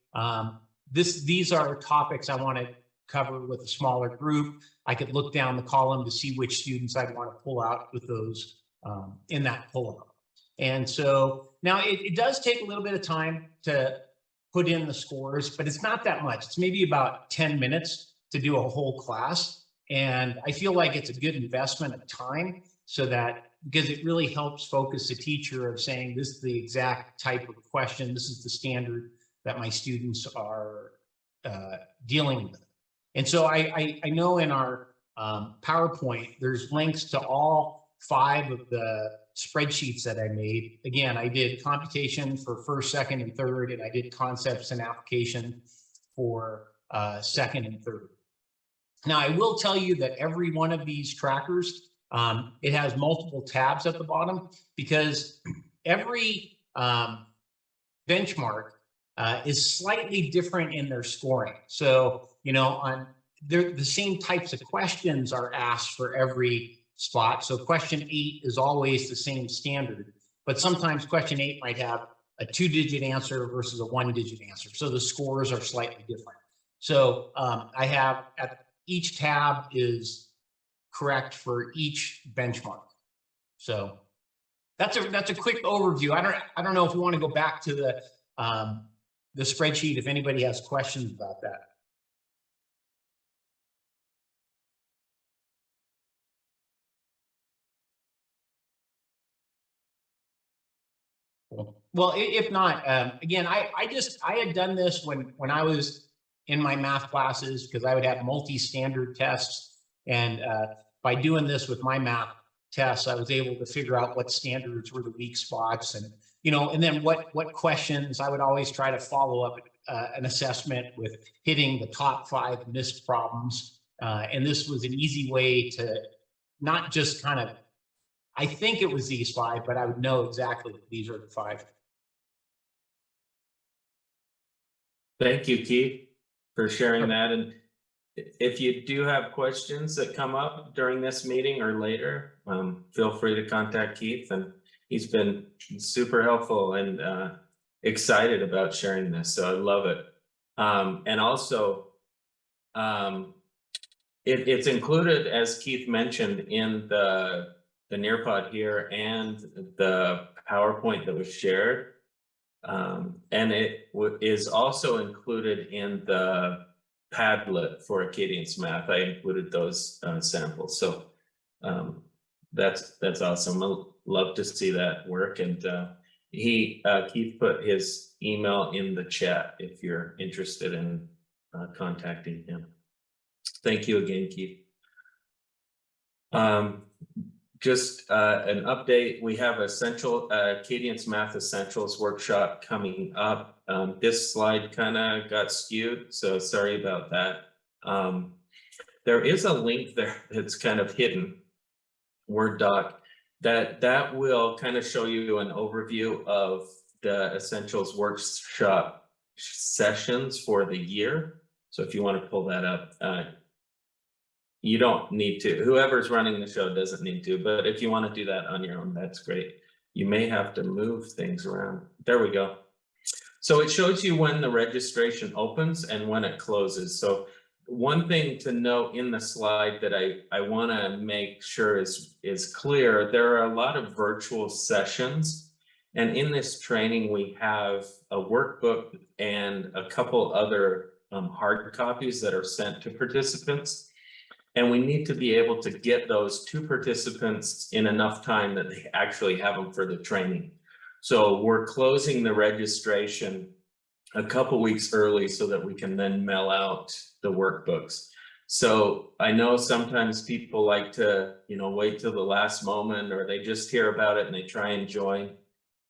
these are topics I want to cover with a smaller group. I could look down the column to see which students I'd want to pull out with those in that pullout. And so now it does take a little bit of time to put in the scores, but it's not that much. It's maybe about 10 minutes to do a whole class. And I feel like it's a good investment of time so that, because it really helps focus the teacher of saying, this is the exact type of question, this is the standard that my students are dealing with. And so I know in our PowerPoint, there's links to all 5 of the spreadsheets that I made. Again, I did computation for first, second, and third, and I did concepts and application for second and third. Now, I will tell you that every one of these trackers, it has multiple tabs at the bottom, because every benchmark is slightly different in their scoring. So, you know, the same types of questions are asked for every spot. So question 8 is always the same standard, but sometimes question 8 might have a 2-digit answer versus a 1-digit answer. So the scores are slightly different. So I have each tab is correct for each benchmark. So that's a quick overview. I don't know if we want to go back to the spreadsheet if anybody has questions about that. Well, if not, again, I had done this when I was in my math classes, because I would have multi-standard tests. And by doing this with my math tests, I was able to figure out what standards were the weak spots, and, you know, and then what questions. I would always try to follow up an assessment with hitting the top 5 missed problems. And this was an easy way to not just kind of, I think it was these 5, but I would know exactly that these are the 5. Thank you, Keith, for sharing that. And if you do have questions that come up during this meeting or later, feel free to contact Keith, and he's been super helpful and excited about sharing this. So I love it. And also, it's included, as Keith mentioned, in the Nearpod here and the PowerPoint that was shared. And it is also included in the Padlet for Acadience Math. I included those samples. So that's awesome. I'd love to see that work. And Keith put his email in the chat if you're interested in contacting him. Thank you again, Keith. Just an update, we have Acadience Math Essentials workshop coming up. This slide kind of got skewed, so sorry about that. There is a link there that's kind of hidden, Word doc, that will kind of show you an overview of the Essentials workshop sessions for the year. So if you want to pull that up, you don't need to. Whoever's running the show doesn't need to, but if you want to do that on your own, that's great. You may have to move things around. There we go. So it shows you when the registration opens and when it closes. So one thing to note in the slide that I want to make sure is clear, there are a lot of virtual sessions. And in this training, we have a workbook and a couple other hard copies that are sent to participants. And we need to be able to get those to participants in enough time that they actually have them for the training. So we're closing the registration a couple weeks early so that we can then mail out the workbooks. So I know sometimes people like to, wait till the last moment, or they just hear about it and they try and join.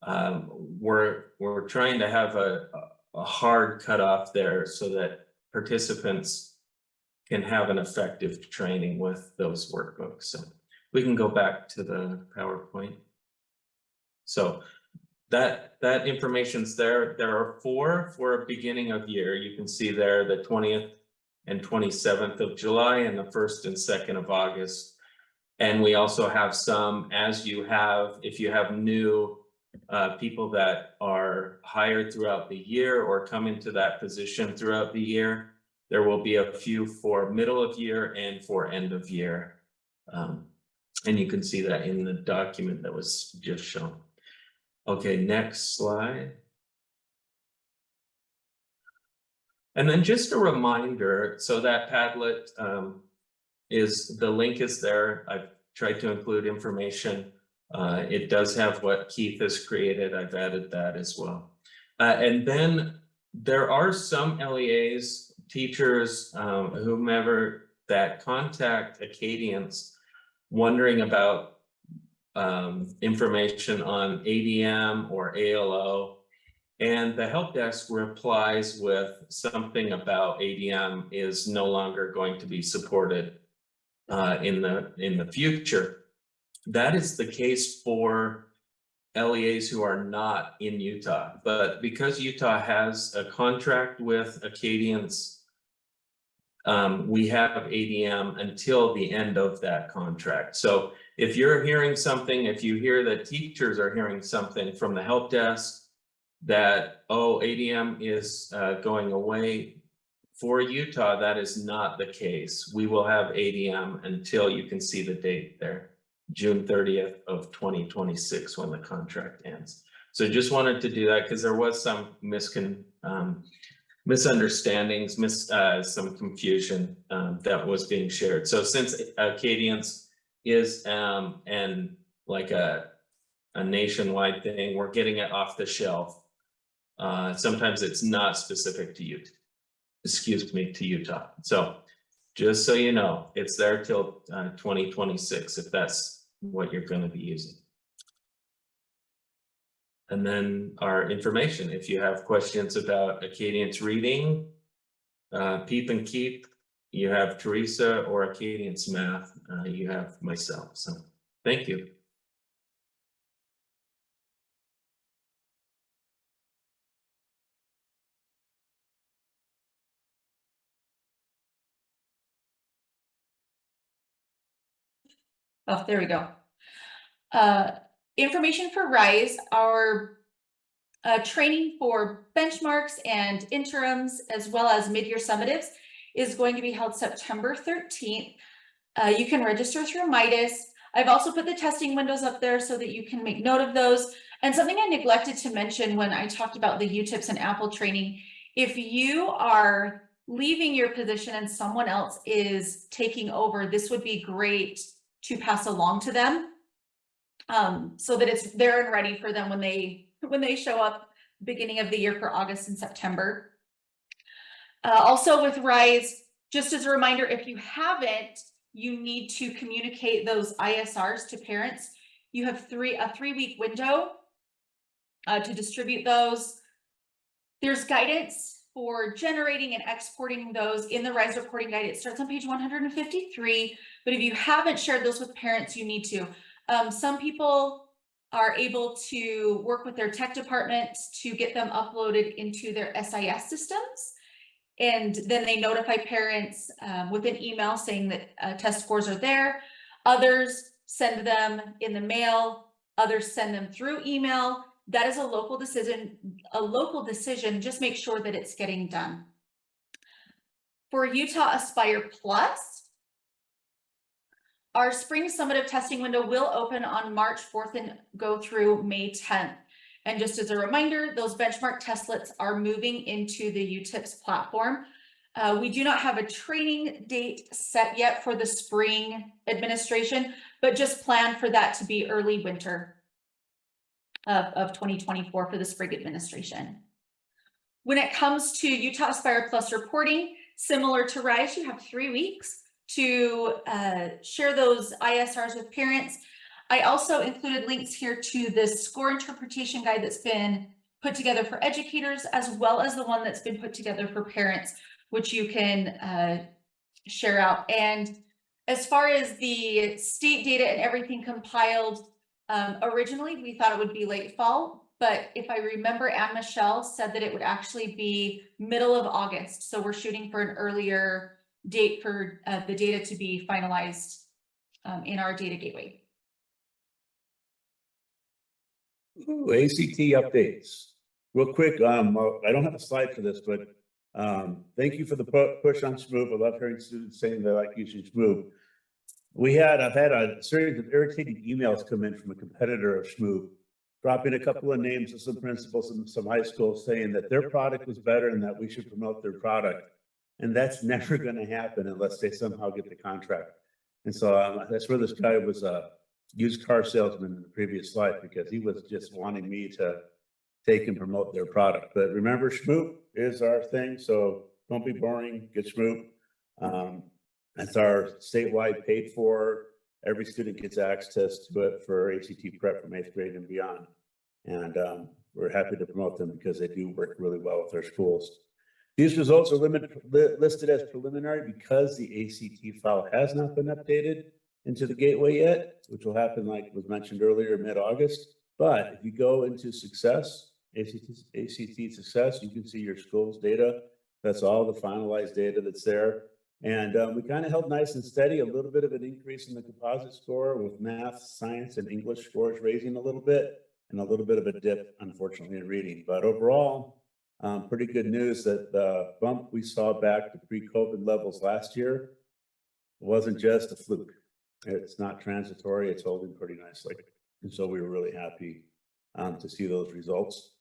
We're trying to have a hard cutoff there so that participants can have an effective training with those workbooks. So we can go back to the PowerPoint. So that information's there. There are 4 for a beginning of year. You can see there the 20th and 27th of July and the 1st and 2nd of August. And we also have some, if you have new people that are hired throughout the year or come into that position throughout the year, there will be a few for middle of year and for end of year. And you can see that in the document that was just shown. Okay, next slide. And then just a reminder, so that Padlet the link is there. I've tried to include information. It does have what Keith has created. I've added that as well. And then there are some LEAs, teachers, whomever that contact Acadians wondering about information on ADM or ALO. And the help desk replies with something about ADM is no longer going to be supported in the future. That is the case for LEAs who are not in Utah, but because Utah has a contract with Acadians, we have ADM until the end of that contract. So if you're hearing something, if you hear that teachers are hearing something from the help desk that, oh, ADM is going away for Utah, that is not the case. We will have ADM until you can see the date there, June 30th of 2026 when the contract ends. So just wanted to do that because there was some misunderstandings, some confusion that was being shared. So since Acadians is and like a nationwide thing, we're getting it off the shelf. Sometimes it's not specific to Utah. Excuse me, to Utah. So just so you know, it's there till 2026 if that's what you're going to be using. And then our information, if you have questions about Acadians reading, Peep and Keep, you have Teresa, or Acadians math, you have myself. So thank you. Oh, there we go. Information for RISE, our training for benchmarks and interims, as well as mid-year summatives, is going to be held September 13th. You can register through Midas. I've also put the testing windows up there so that you can make note of those. And something I neglected to mention when I talked about the UTIPS and Apple training, if you are leaving your position and someone else is taking over, this would be great to pass along to them, so that it's there and ready for them when they show up beginning of the year for August and September. Also with RISE, just as a reminder, if you haven't, you need to communicate those ISRs to parents. You have a 3-week window to distribute those. There's guidance for generating and exporting those in the RISE reporting guide. It starts on page 153, but if you haven't shared those with parents, you need to. Some people are able to work with their tech departments to get them uploaded into their SIS systems. And then they notify parents with an email saying that test scores are there. Others send them in the mail. Others send them through email. That is a local decision. Just make sure that it's getting done. For Utah Aspire Plus, our spring summative testing window will open on March 4th and go through May 10th. And just as a reminder, those benchmark testlets are moving into the UTIPS platform. We do not have a training date set yet for the spring administration, but just plan for that to be early winter of 2024 for the spring administration. When it comes to Utah Aspire Plus reporting, similar to RISE, you have 3 weeks to share those ISRs with parents. I also included links here to the score interpretation guide that's been put together for educators, as well as the one that's been put together for parents, which you can share out. And as far as the state data and everything compiled, originally we thought it would be late fall, but if I remember, Anne Michelle said that it would actually be middle of August. So we're shooting for an earlier date for the data to be finalized in our data gateway. Ooh, ACT updates. Real quick, I don't have a slide for this, but thank you for the push on Shmoop. I love hearing students saying they like using Shmoop. I've had a series of irritating emails come in from a competitor of Shmoop dropping a couple of names of some principals in some high schools saying that their product was better and that we should promote their product. And that's never gonna happen unless they somehow get the contract. And so that's where this guy was a used car salesman in the previous slide, because he was just wanting me to take and promote their product. But remember, Schmoop is our thing, so don't be boring, get Schmoop. That's our statewide paid for. Every student gets access to it for ACT prep from 8th grade and beyond. And we're happy to promote them because they do work really well with our schools. These results are listed as preliminary because the ACT file has not been updated into the gateway yet, which will happen, like was mentioned earlier, mid-August. But if you go into success, ACT success, you can see your school's data. That's all the finalized data that's there. And we kind of held nice and steady, a little bit of an increase in the composite score with math, science, and English scores raising a little bit, and a little bit of a dip, unfortunately, in reading. But overall, pretty good news that the bump we saw back to pre-COVID levels last year wasn't just a fluke. It's not transitory, it's holding pretty nicely. And so we were really happy to see those results.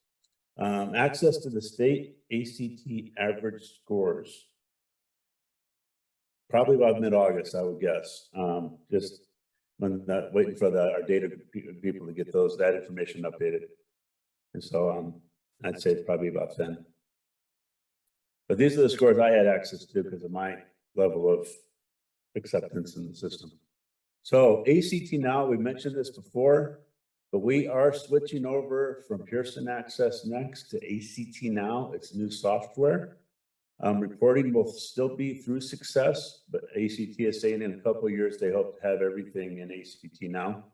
Access to the state ACT average scores. Probably about mid-August, I would guess. Just when waiting for our data people to get that information updated. And so I'd say it's probably about then. But these are the scores I had access to because of my level of acceptance in the system. So ACT Now, we mentioned this before, but we are switching over from Pearson Access Next to ACT Now. It's new software. Reporting will still be through Success, but ACT is saying in a couple of years, they hope to have everything in ACT Now.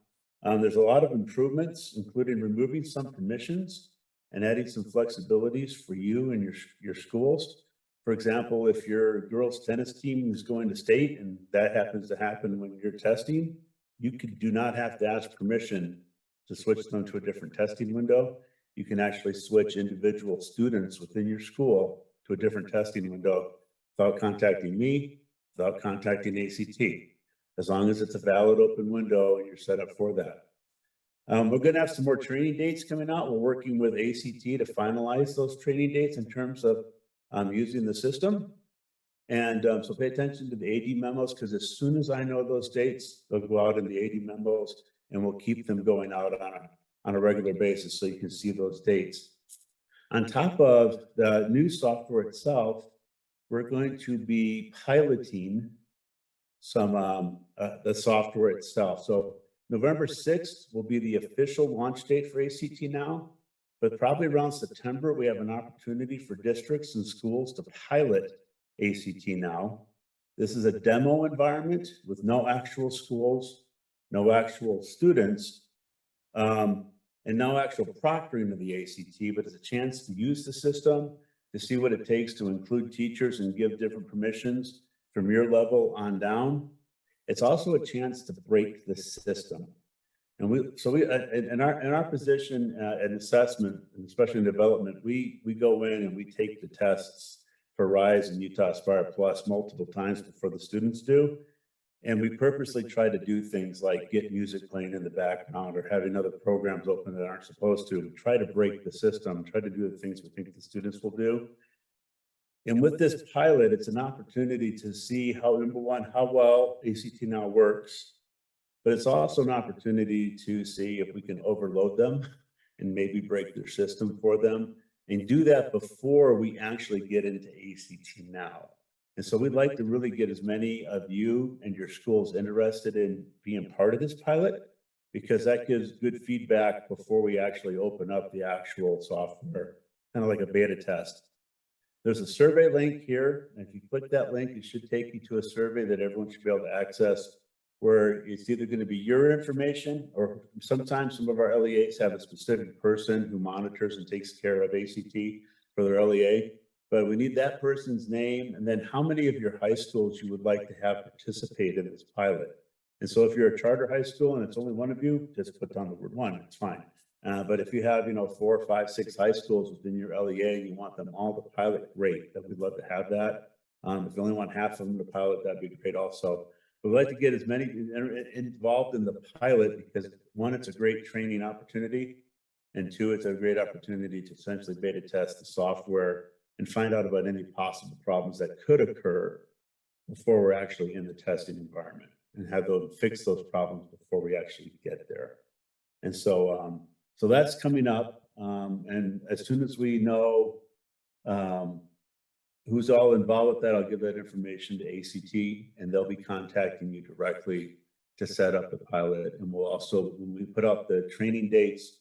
There's a lot of improvements, including removing some permissions and adding some flexibilities for you and your schools. For example, if your girls tennis team is going to state and that happens to happen when you're testing, you do not have to ask permission to switch them to a different testing window. You can actually switch individual students within your school to a different testing window without contacting me, without contacting ACT, as long as it's a valid open window and you're set up for that. We're going to have some more training dates coming out. We're working with ACT to finalize those training dates in terms of using the system. And so pay attention to the AD memos, because as soon as I know those dates, they'll go out in the AD memos and we'll keep them going out on a regular basis so you can see those dates. On top of the new software itself, we're going to be piloting some the software itself. So November 6th will be the official launch date for ACT Now, but probably around September, we have an opportunity for districts and schools to pilot ACT Now. This is a demo environment with no actual schools, no actual students, and no actual proctoring of the ACT, but it's a chance to use the system, to see what it takes to include teachers and give different permissions from your level on down. It's also a chance to break the system. And in our position in assessment, and especially in development, we go in and we take the tests for RISE and Utah Aspire Plus multiple times before the students do. And we purposely try to do things like get music playing in the background or having other programs open that aren't supposed to. We try to break the system, try to do the things we think the students will do. And with this pilot, it's an opportunity to see how, number one, how well ACT Now works, but it's also an opportunity to see if we can overload them and maybe break their system for them, and do that before we actually get into ACT Now. And so we'd like to really get as many of you and your schools interested in being part of this pilot, because that gives good feedback before we actually open up the actual software, kind of like a beta test. There's a survey link here. And if you click that link, it should take you to a survey that everyone should be able to access, where it's either going to be your information, or sometimes some of our LEAs have a specific person who monitors and takes care of ACT for their LEA. But we need that person's name, and then how many of your high schools you would like to have participate in this pilot. And so if you're a charter high school and it's only one of you, just put down the word one, it's fine. But if you have, 4, 5, 6 high schools within your LEA and you want them all to pilot, great, that we'd love to have that. If you only want half of them to pilot, that'd be great also. We'd like to get as many involved in the pilot because, one, it's a great training opportunity. And two, it's a great opportunity to essentially beta test the software and find out about any possible problems that could occur before we're actually in the testing environment, and have those fix those problems before we actually get there. And so, so that's coming up. And as soon as we know who's all involved with that, I'll give that information to ACT, and they'll be contacting you directly to set up the pilot. And we'll also, when we put up the training dates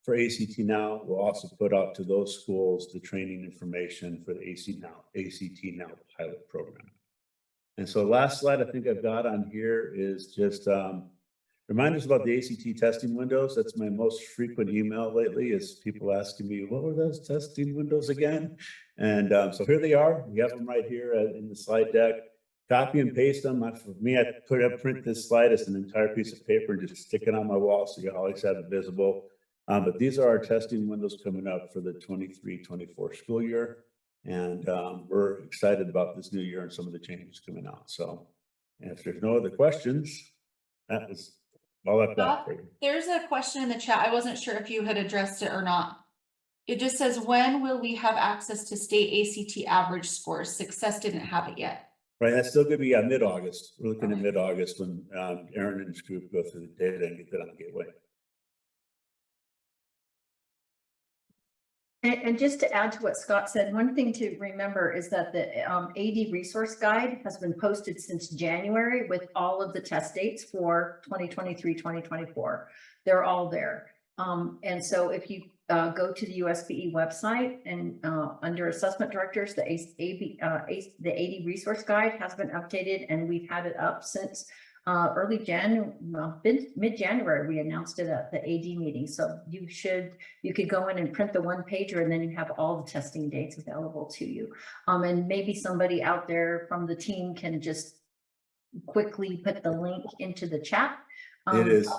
for ACT Now, we'll also put out to those schools the training information for the ACT Now pilot program. And so last slide I think I've got on here is just reminders about the ACT testing windows. That's my most frequent email lately, is people asking me, what were those testing windows again? And so here they are. We have them right here in the slide deck. Copy and paste them. For me, I print this slide as an entire piece of paper and just stick it on my wall so you always have it visible. But these are our testing windows coming up for the 23-24 school year. And we're excited about this new year and some of the changes coming out. So if there's no other questions, that was all I've got for you. There's a question in the chat. I wasn't sure if you had addressed it or not. It just says, when will we have access to state ACT average scores? Success didn't have it yet. Right, that's still gonna be mid-August. We're looking at mid-August when Aaron and his group go through the data and get that on the gateway. And just to add to what Scott said, one thing to remember is that the AD resource guide has been posted since January with all of the test dates for 2023, 2024. They're all there. And so if you go to the USBE website and under assessment directors, the AD resource guide has been updated, and we've had it up since early January, mid-January. We announced it at the AD meeting. So you could go in and print the one pager, and then you have all the testing dates available to you. And maybe somebody out there from the team can just quickly put the link into the chat. It is.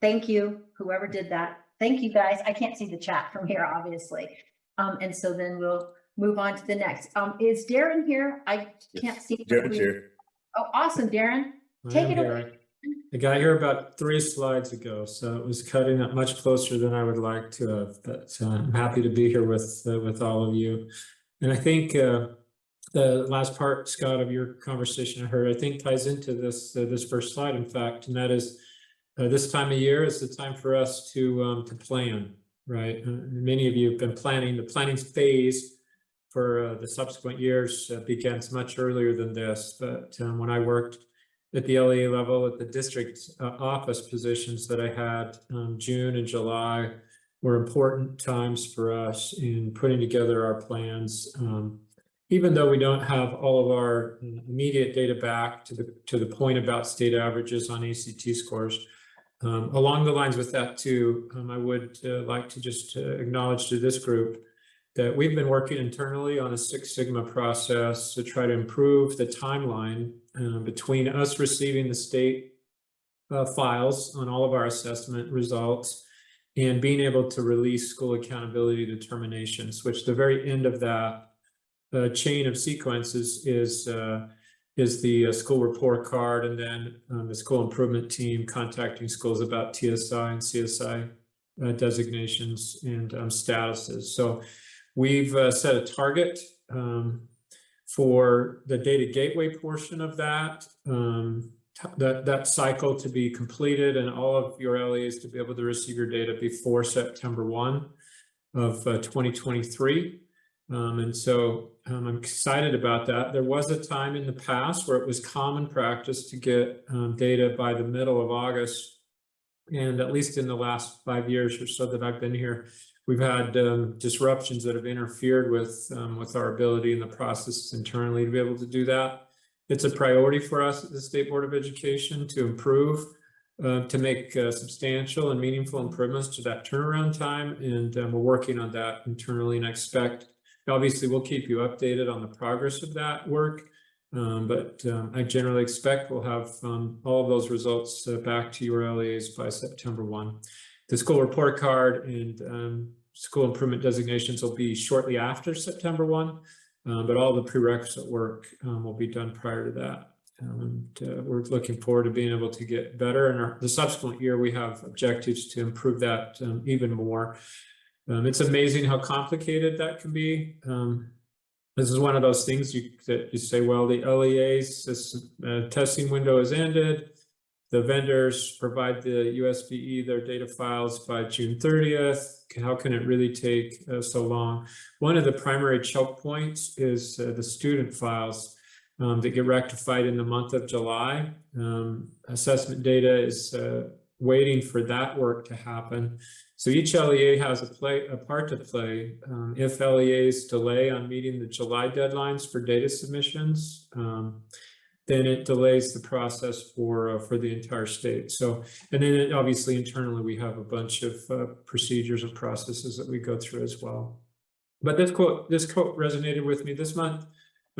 Thank you, whoever did that. Thank you, guys. I can't see the chat from here, obviously. And so then we'll move on to the next. Is Darren here? I can't see. Darren's here. Oh, awesome, Darren. I Take am it here. away. I got here about 3 slides ago, so it was cutting it much closer than I would like to have, but I'm happy to be here with all of you. And I think the last part, Scott, of your conversation I heard, I think ties into this first slide, in fact, and that is this time of year is the time for us to plan, right? Many of you have been planning. The planning phase for the subsequent years begins much earlier than this, but when I worked at the LEA level, at the district office positions that I had, June and July were important times for us in putting together our plans. Even though we don't have all of our immediate data back to the point about state averages on ACT scores, along the lines with that too, I would like to just acknowledge to this group that we've been working internally on a Six Sigma process to try to improve the timeline between us receiving the state files on all of our assessment results and being able to release school accountability determinations, which the very end of that chain of sequences is the school report card, and then the school improvement team contacting schools about TSI and CSI designations and statuses. So we've set a target for the data gateway portion of that cycle to be completed, and all of your LEAs to be able to receive your data before September 1 of 2023. And so I'm excited about that. There was a time in the past where it was common practice to get data by the middle of August. And at least in the last 5 years or so that I've been here, we've had disruptions that have interfered with our ability in the process internally to be able to do that. It's a priority for us at the State Board of Education to improve, to make substantial and meaningful improvements to that turnaround time. And we're working on that internally, and I expect, obviously, we'll keep you updated on the progress of that work. But I generally expect we'll have all of those results back to your LEAs by September 1. The school report card and school improvement designations will be shortly after September 1, but all the prerequisite work will be done prior to that. We're looking forward to being able to get better. And the subsequent year, we have objectives to improve that even more. It's amazing how complicated that can be. This is one of those things that you say, well, the LEA's testing window has ended. The vendors provide the USBE their data files by June 30th. How can it really take so long? One of the primary choke points is the student files that get rectified in the month of July. Assessment data is waiting for that work to happen. So each LEA has a part to play. If LEAs delay on meeting the July deadlines for data submissions, then it delays the process for the entire state. So, and then obviously internally we have a bunch of procedures and processes that we go through as well. But this quote resonated with me this month,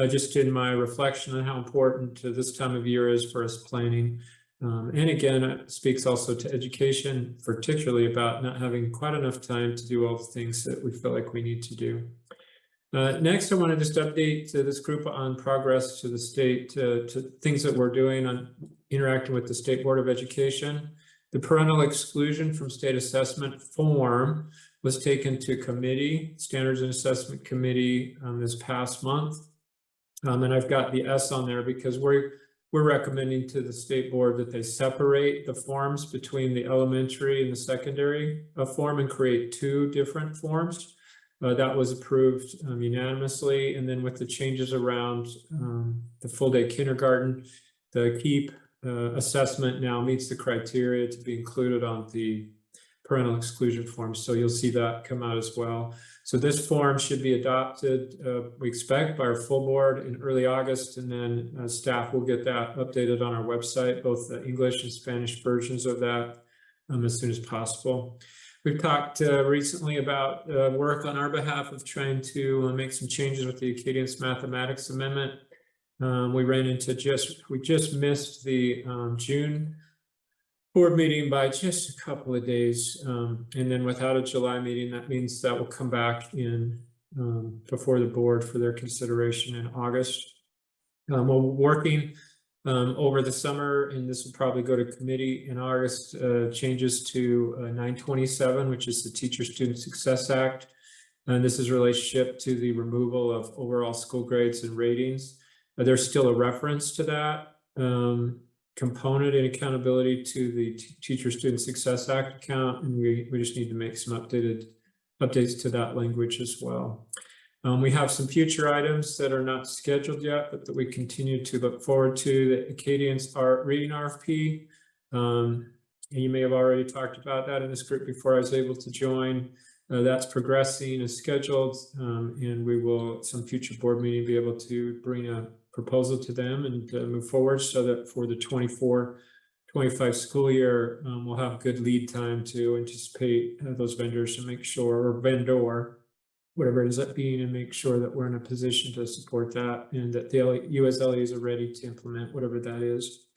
just in my reflection on how important this time of year is for us planning. And again, it speaks also to education, particularly about not having quite enough time to do all the things that we feel like we need to do. Next, I want to just update this group on progress to the state, to things that we're doing on interacting with the State Board of Education. The parental exclusion from state assessment form was taken to committee, Standards and Assessment Committee, this past month. And I've got the S on there because we're recommending to the state board that they separate the forms between the elementary and the secondary form and create two different forms. That was approved unanimously. And then with the changes around the full day kindergarten, the KEEP assessment now meets the criteria to be included on the parental exclusion form. So you'll see that come out as well. So this form should be adopted, we expect, by our full board in early August, and then staff will get that updated on our website, both the English and Spanish versions of that as soon as possible. We've talked recently about work on our behalf of trying to make some changes with the Acadians Mathematics Amendment. We just missed the June board meeting by just a couple of days. And then without a July meeting, that means that will come back in before the board for their consideration in August. We're working over the summer, and this will probably go to committee in August, changes to 927, which is the Teacher Student Success Act. And this is a relationship to the removal of overall school grades and ratings. There's still a reference to that component in accountability to the Teacher Student Success Act account, and we just need to make some updates to that language as well. We have some future items that are not scheduled yet, but that we continue to look forward to. The Acadians reading RFP. And you may have already talked about that in this group before I was able to join. That's progressing as scheduled, and we will, at some future board meeting, be able to bring a proposal to them and move forward so that for the 24-25 school year, we'll have good lead time to anticipate those vendors and make sure, or vendor, whatever it ends up being, and make sure that we're in a position to support that and that the USLEs are ready to implement whatever that is.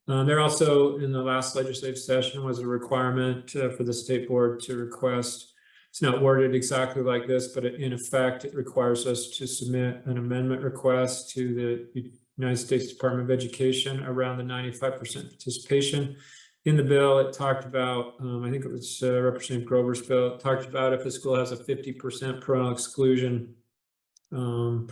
There also, in the last legislative session, was a requirement for the state board to request, it's not worded exactly like this, but in effect, it requires us to submit an amendment request to the United States Department of Education around the 95% participation. In the bill, it talked about, I think it was Representative Grover's bill, it talked about if a school has a 50% parental exclusion codes,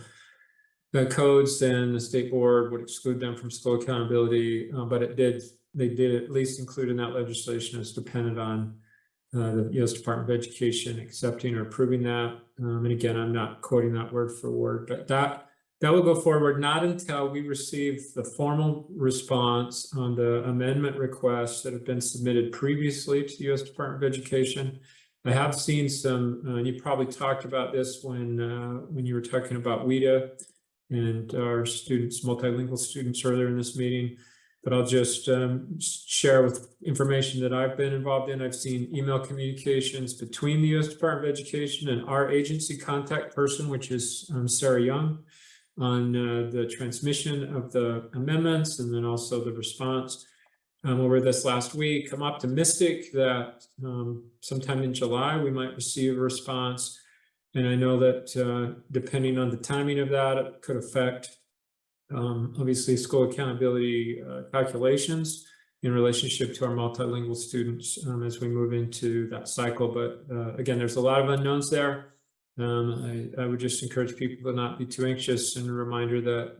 then the state board would exclude them from school accountability. But they did at least include in that legislation as dependent on the U.S. Department of Education accepting or approving that. And again, I'm not quoting that word for word, but that will go forward not until we receive the formal response on the amendment requests that have been submitted previously to the U.S. Department of Education. I have seen some, and you probably talked about this when you were talking about WIDA and our students, multilingual students earlier in this meeting. But I'll just share with information that I've been involved in. I've seen email communications between the U.S. Department of Education and our agency contact person, which is Sarah Young, on the transmission of the amendments and then also the response over this last week. I'm optimistic that sometime in July we might receive a response. And I know that depending on the timing of that, it could affect obviously school accountability calculations in relationship to our multilingual students as we move into that cycle. But again, there's a lot of unknowns there. I would just encourage people to not be too anxious, and a reminder that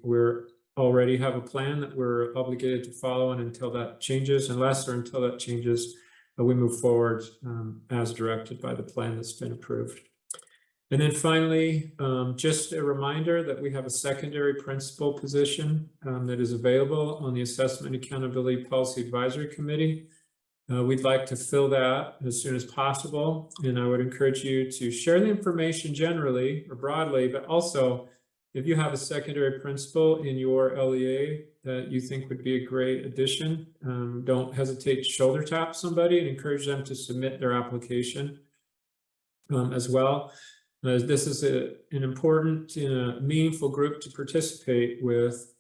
we're already have a plan that we're obligated to follow, and until that changes, unless or until that changes, we move forward as directed by the plan that's been approved. And then finally, just a reminder that we have a secondary principal position that is available on the Assessment Accountability Policy Advisory Committee. We'd like to fill that as soon as possible, and I would encourage you to share the information generally or broadly, but also if you have a secondary principal in your LEA that you think would be a great addition, don't hesitate to shoulder tap somebody and encourage them to submit their application as well. This is an important, meaningful group to participate with.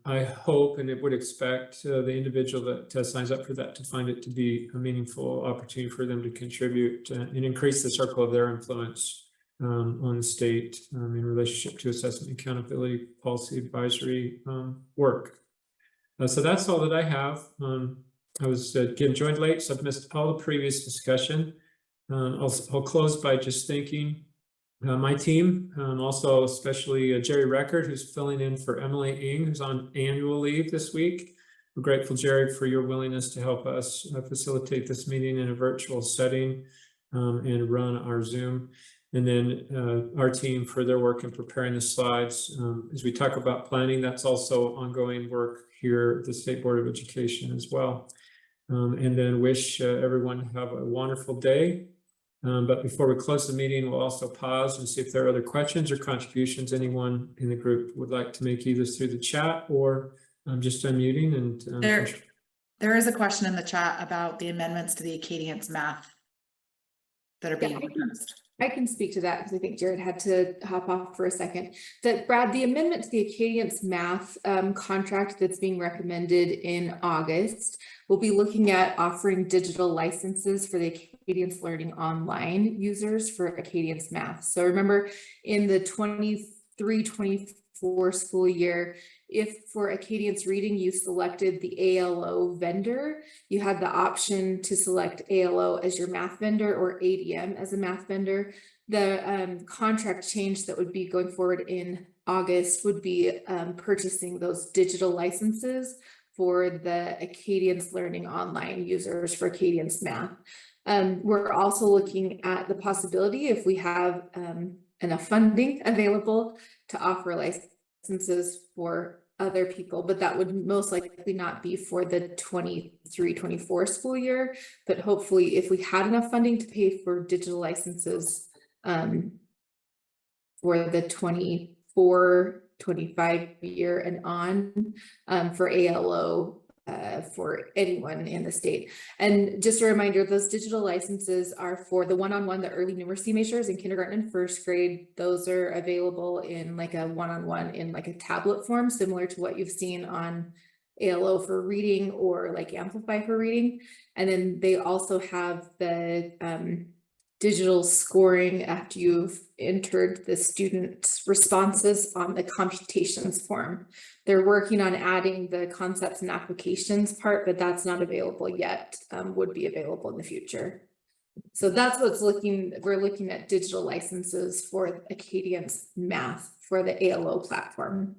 I hope and it would expect the individual that signs up for that to find it to be a meaningful opportunity for them to contribute and increase the circle of their influence on the state in relationship to assessment accountability policy advisory work. So that's all that I have. I was again joined late, so I've missed all the previous discussion. I'll close by just thanking my team, also especially Jerry Record, who's filling in for Emily Ng, who's on annual leave this week. We're grateful, Jerry, for your willingness to help us facilitate this meeting in a virtual setting and run our Zoom. And then our team for their work in preparing the slides. As we talk about planning, that's also ongoing work here at the State Board of Education as well. And then wish everyone to have a wonderful day. But before we close the meeting, we'll also pause and see if there are other questions or contributions anyone in the group would like to make, either through the chat or just unmuting. And there is a question in the chat about the amendments to the Acadience math that are being proposed. I can speak to that because I think Jared had to hop off for a second. That Brad, the amendment to the Acadience math contract that's being recommended in August, we'll be looking at offering digital licenses for the Acadience Learning Online users for Acadience math. So remember, in the 23-24 school year, if for Acadience Reading you selected the ALO vendor, you had the option to select ALO as your math vendor or ADM as a math vendor. The contract change that would be going forward in August would be purchasing those digital licenses for the Acadience Learning Online users for Acadience math. We're also looking at the possibility, if we have enough funding available, to offer licenses for other people, but that would most likely not be for the 23-24 school year. But hopefully, if we had enough funding to pay for digital licenses for the 24-25 year and on for ALO for anyone in the state. And just a reminder, those digital licenses are for the one-on-one, the early numeracy measures in kindergarten and first grade. Those are available in like a one-on-one in like a tablet form, similar to what you've seen on ALO for reading or like Amplify for reading. And then they also have the digital scoring after you've entered the student responses on the computations form. They're working on adding the concepts and applications part, but that's not available yet, would be available in the future. So that's what's we're looking at digital licenses for Acadience math for the ALO platform.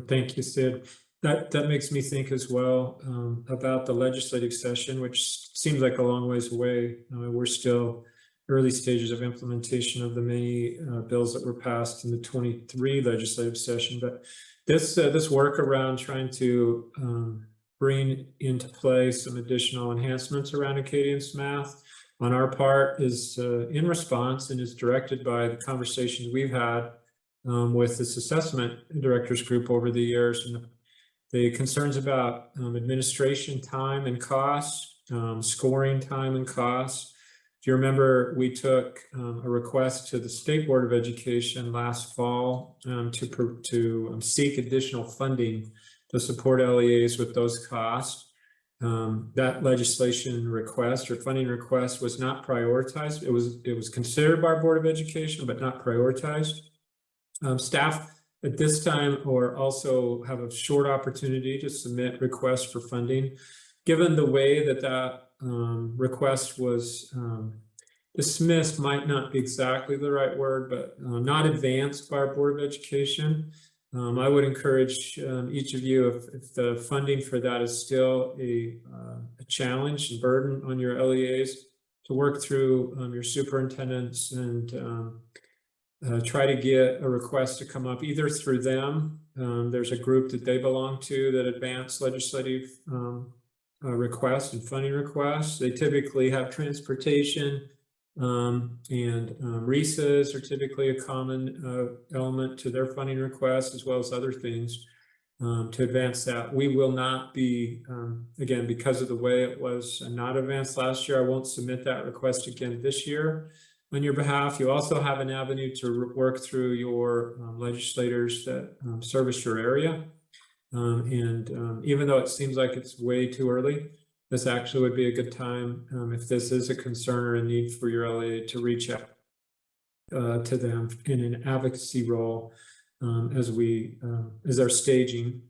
Thank you, Sid. That makes me think as well about the legislative session, which seems like a long ways away. We're still early stages of implementation of the many bills that were passed in the 23 legislative session. But this work around trying to bring into play some additional enhancements around Acadience math on our part is in response and is directed by the conversations we've had with this assessment directors group over the years, and the concerns about administration time and cost, scoring time and cost. Do you remember we took a request to the State Board of Education last fall to seek additional funding to support LEAs with those costs? that legislation request or funding request was not prioritized. It was considered by our Board of Education, but not prioritized. Staff at this time or also have a short opportunity to submit requests for funding. Given the way that request was dismissed, might not be exactly the right word, but not advanced by our Board of Education. I would encourage each of you, if the funding for that is still a challenge and burden on your LEAs, to work through your superintendents and try to get a request to come up either through them. There's a group that they belong to that advance legislative requests and funding requests. They typically have transportation and RESAs are typically a common element to their funding requests, as well as other things to advance that. We will not be, again, because of the way it was not advanced last year, I won't submit that request again this year on your behalf. You also have an avenue to work through your legislators that service your area. Even though it seems like it's way too early, this actually would be a good time, if this is a concern or a need for your LEA, to reach out to them in an advocacy role as they're staging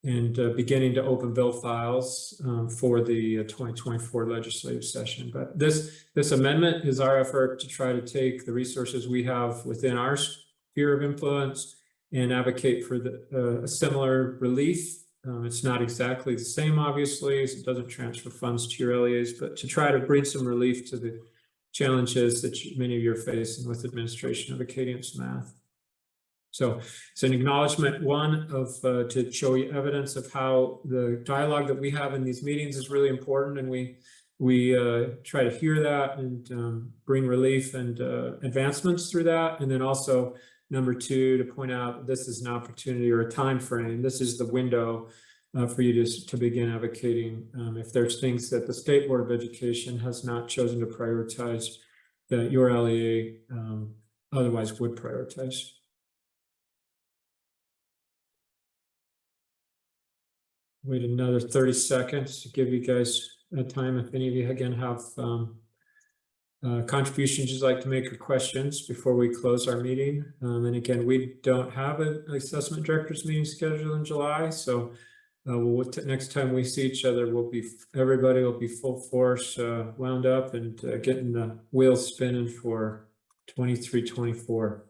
and beginning to open bill files for the 2024 legislative session. But this amendment is our effort to try to take the resources we have within our sphere of influence and advocate for a similar relief. It's not exactly the same, obviously, so it doesn't transfer funds to your LEAs, but to try to bring some relief to the challenges that many of you are facing with administration of Acadience Math. So it's an acknowledgement, one, of to show you evidence of how the dialogue that we have in these meetings is really important, and we try to hear that and bring relief and advancements through that. And then also, number two, to point out this is an opportunity or a time frame. This is the window for you to begin advocating if there's things that the State Board of Education has not chosen to prioritize that your LEA otherwise would prioritize. Wait another 30 seconds to give you guys time if any of you again have contributions you'd like to make or questions before we close our meeting. And again, we don't have an assessment directors meeting scheduled in July, so next time we see each other, everybody will be full force, wound up and getting the wheels spinning for 23-24.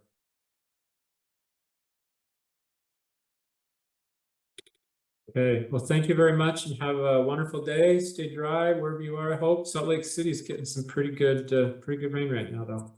Okay, well, thank you very much and have a wonderful day. Stay dry wherever you are. I hope Salt Lake City is getting some pretty good rain right now, though.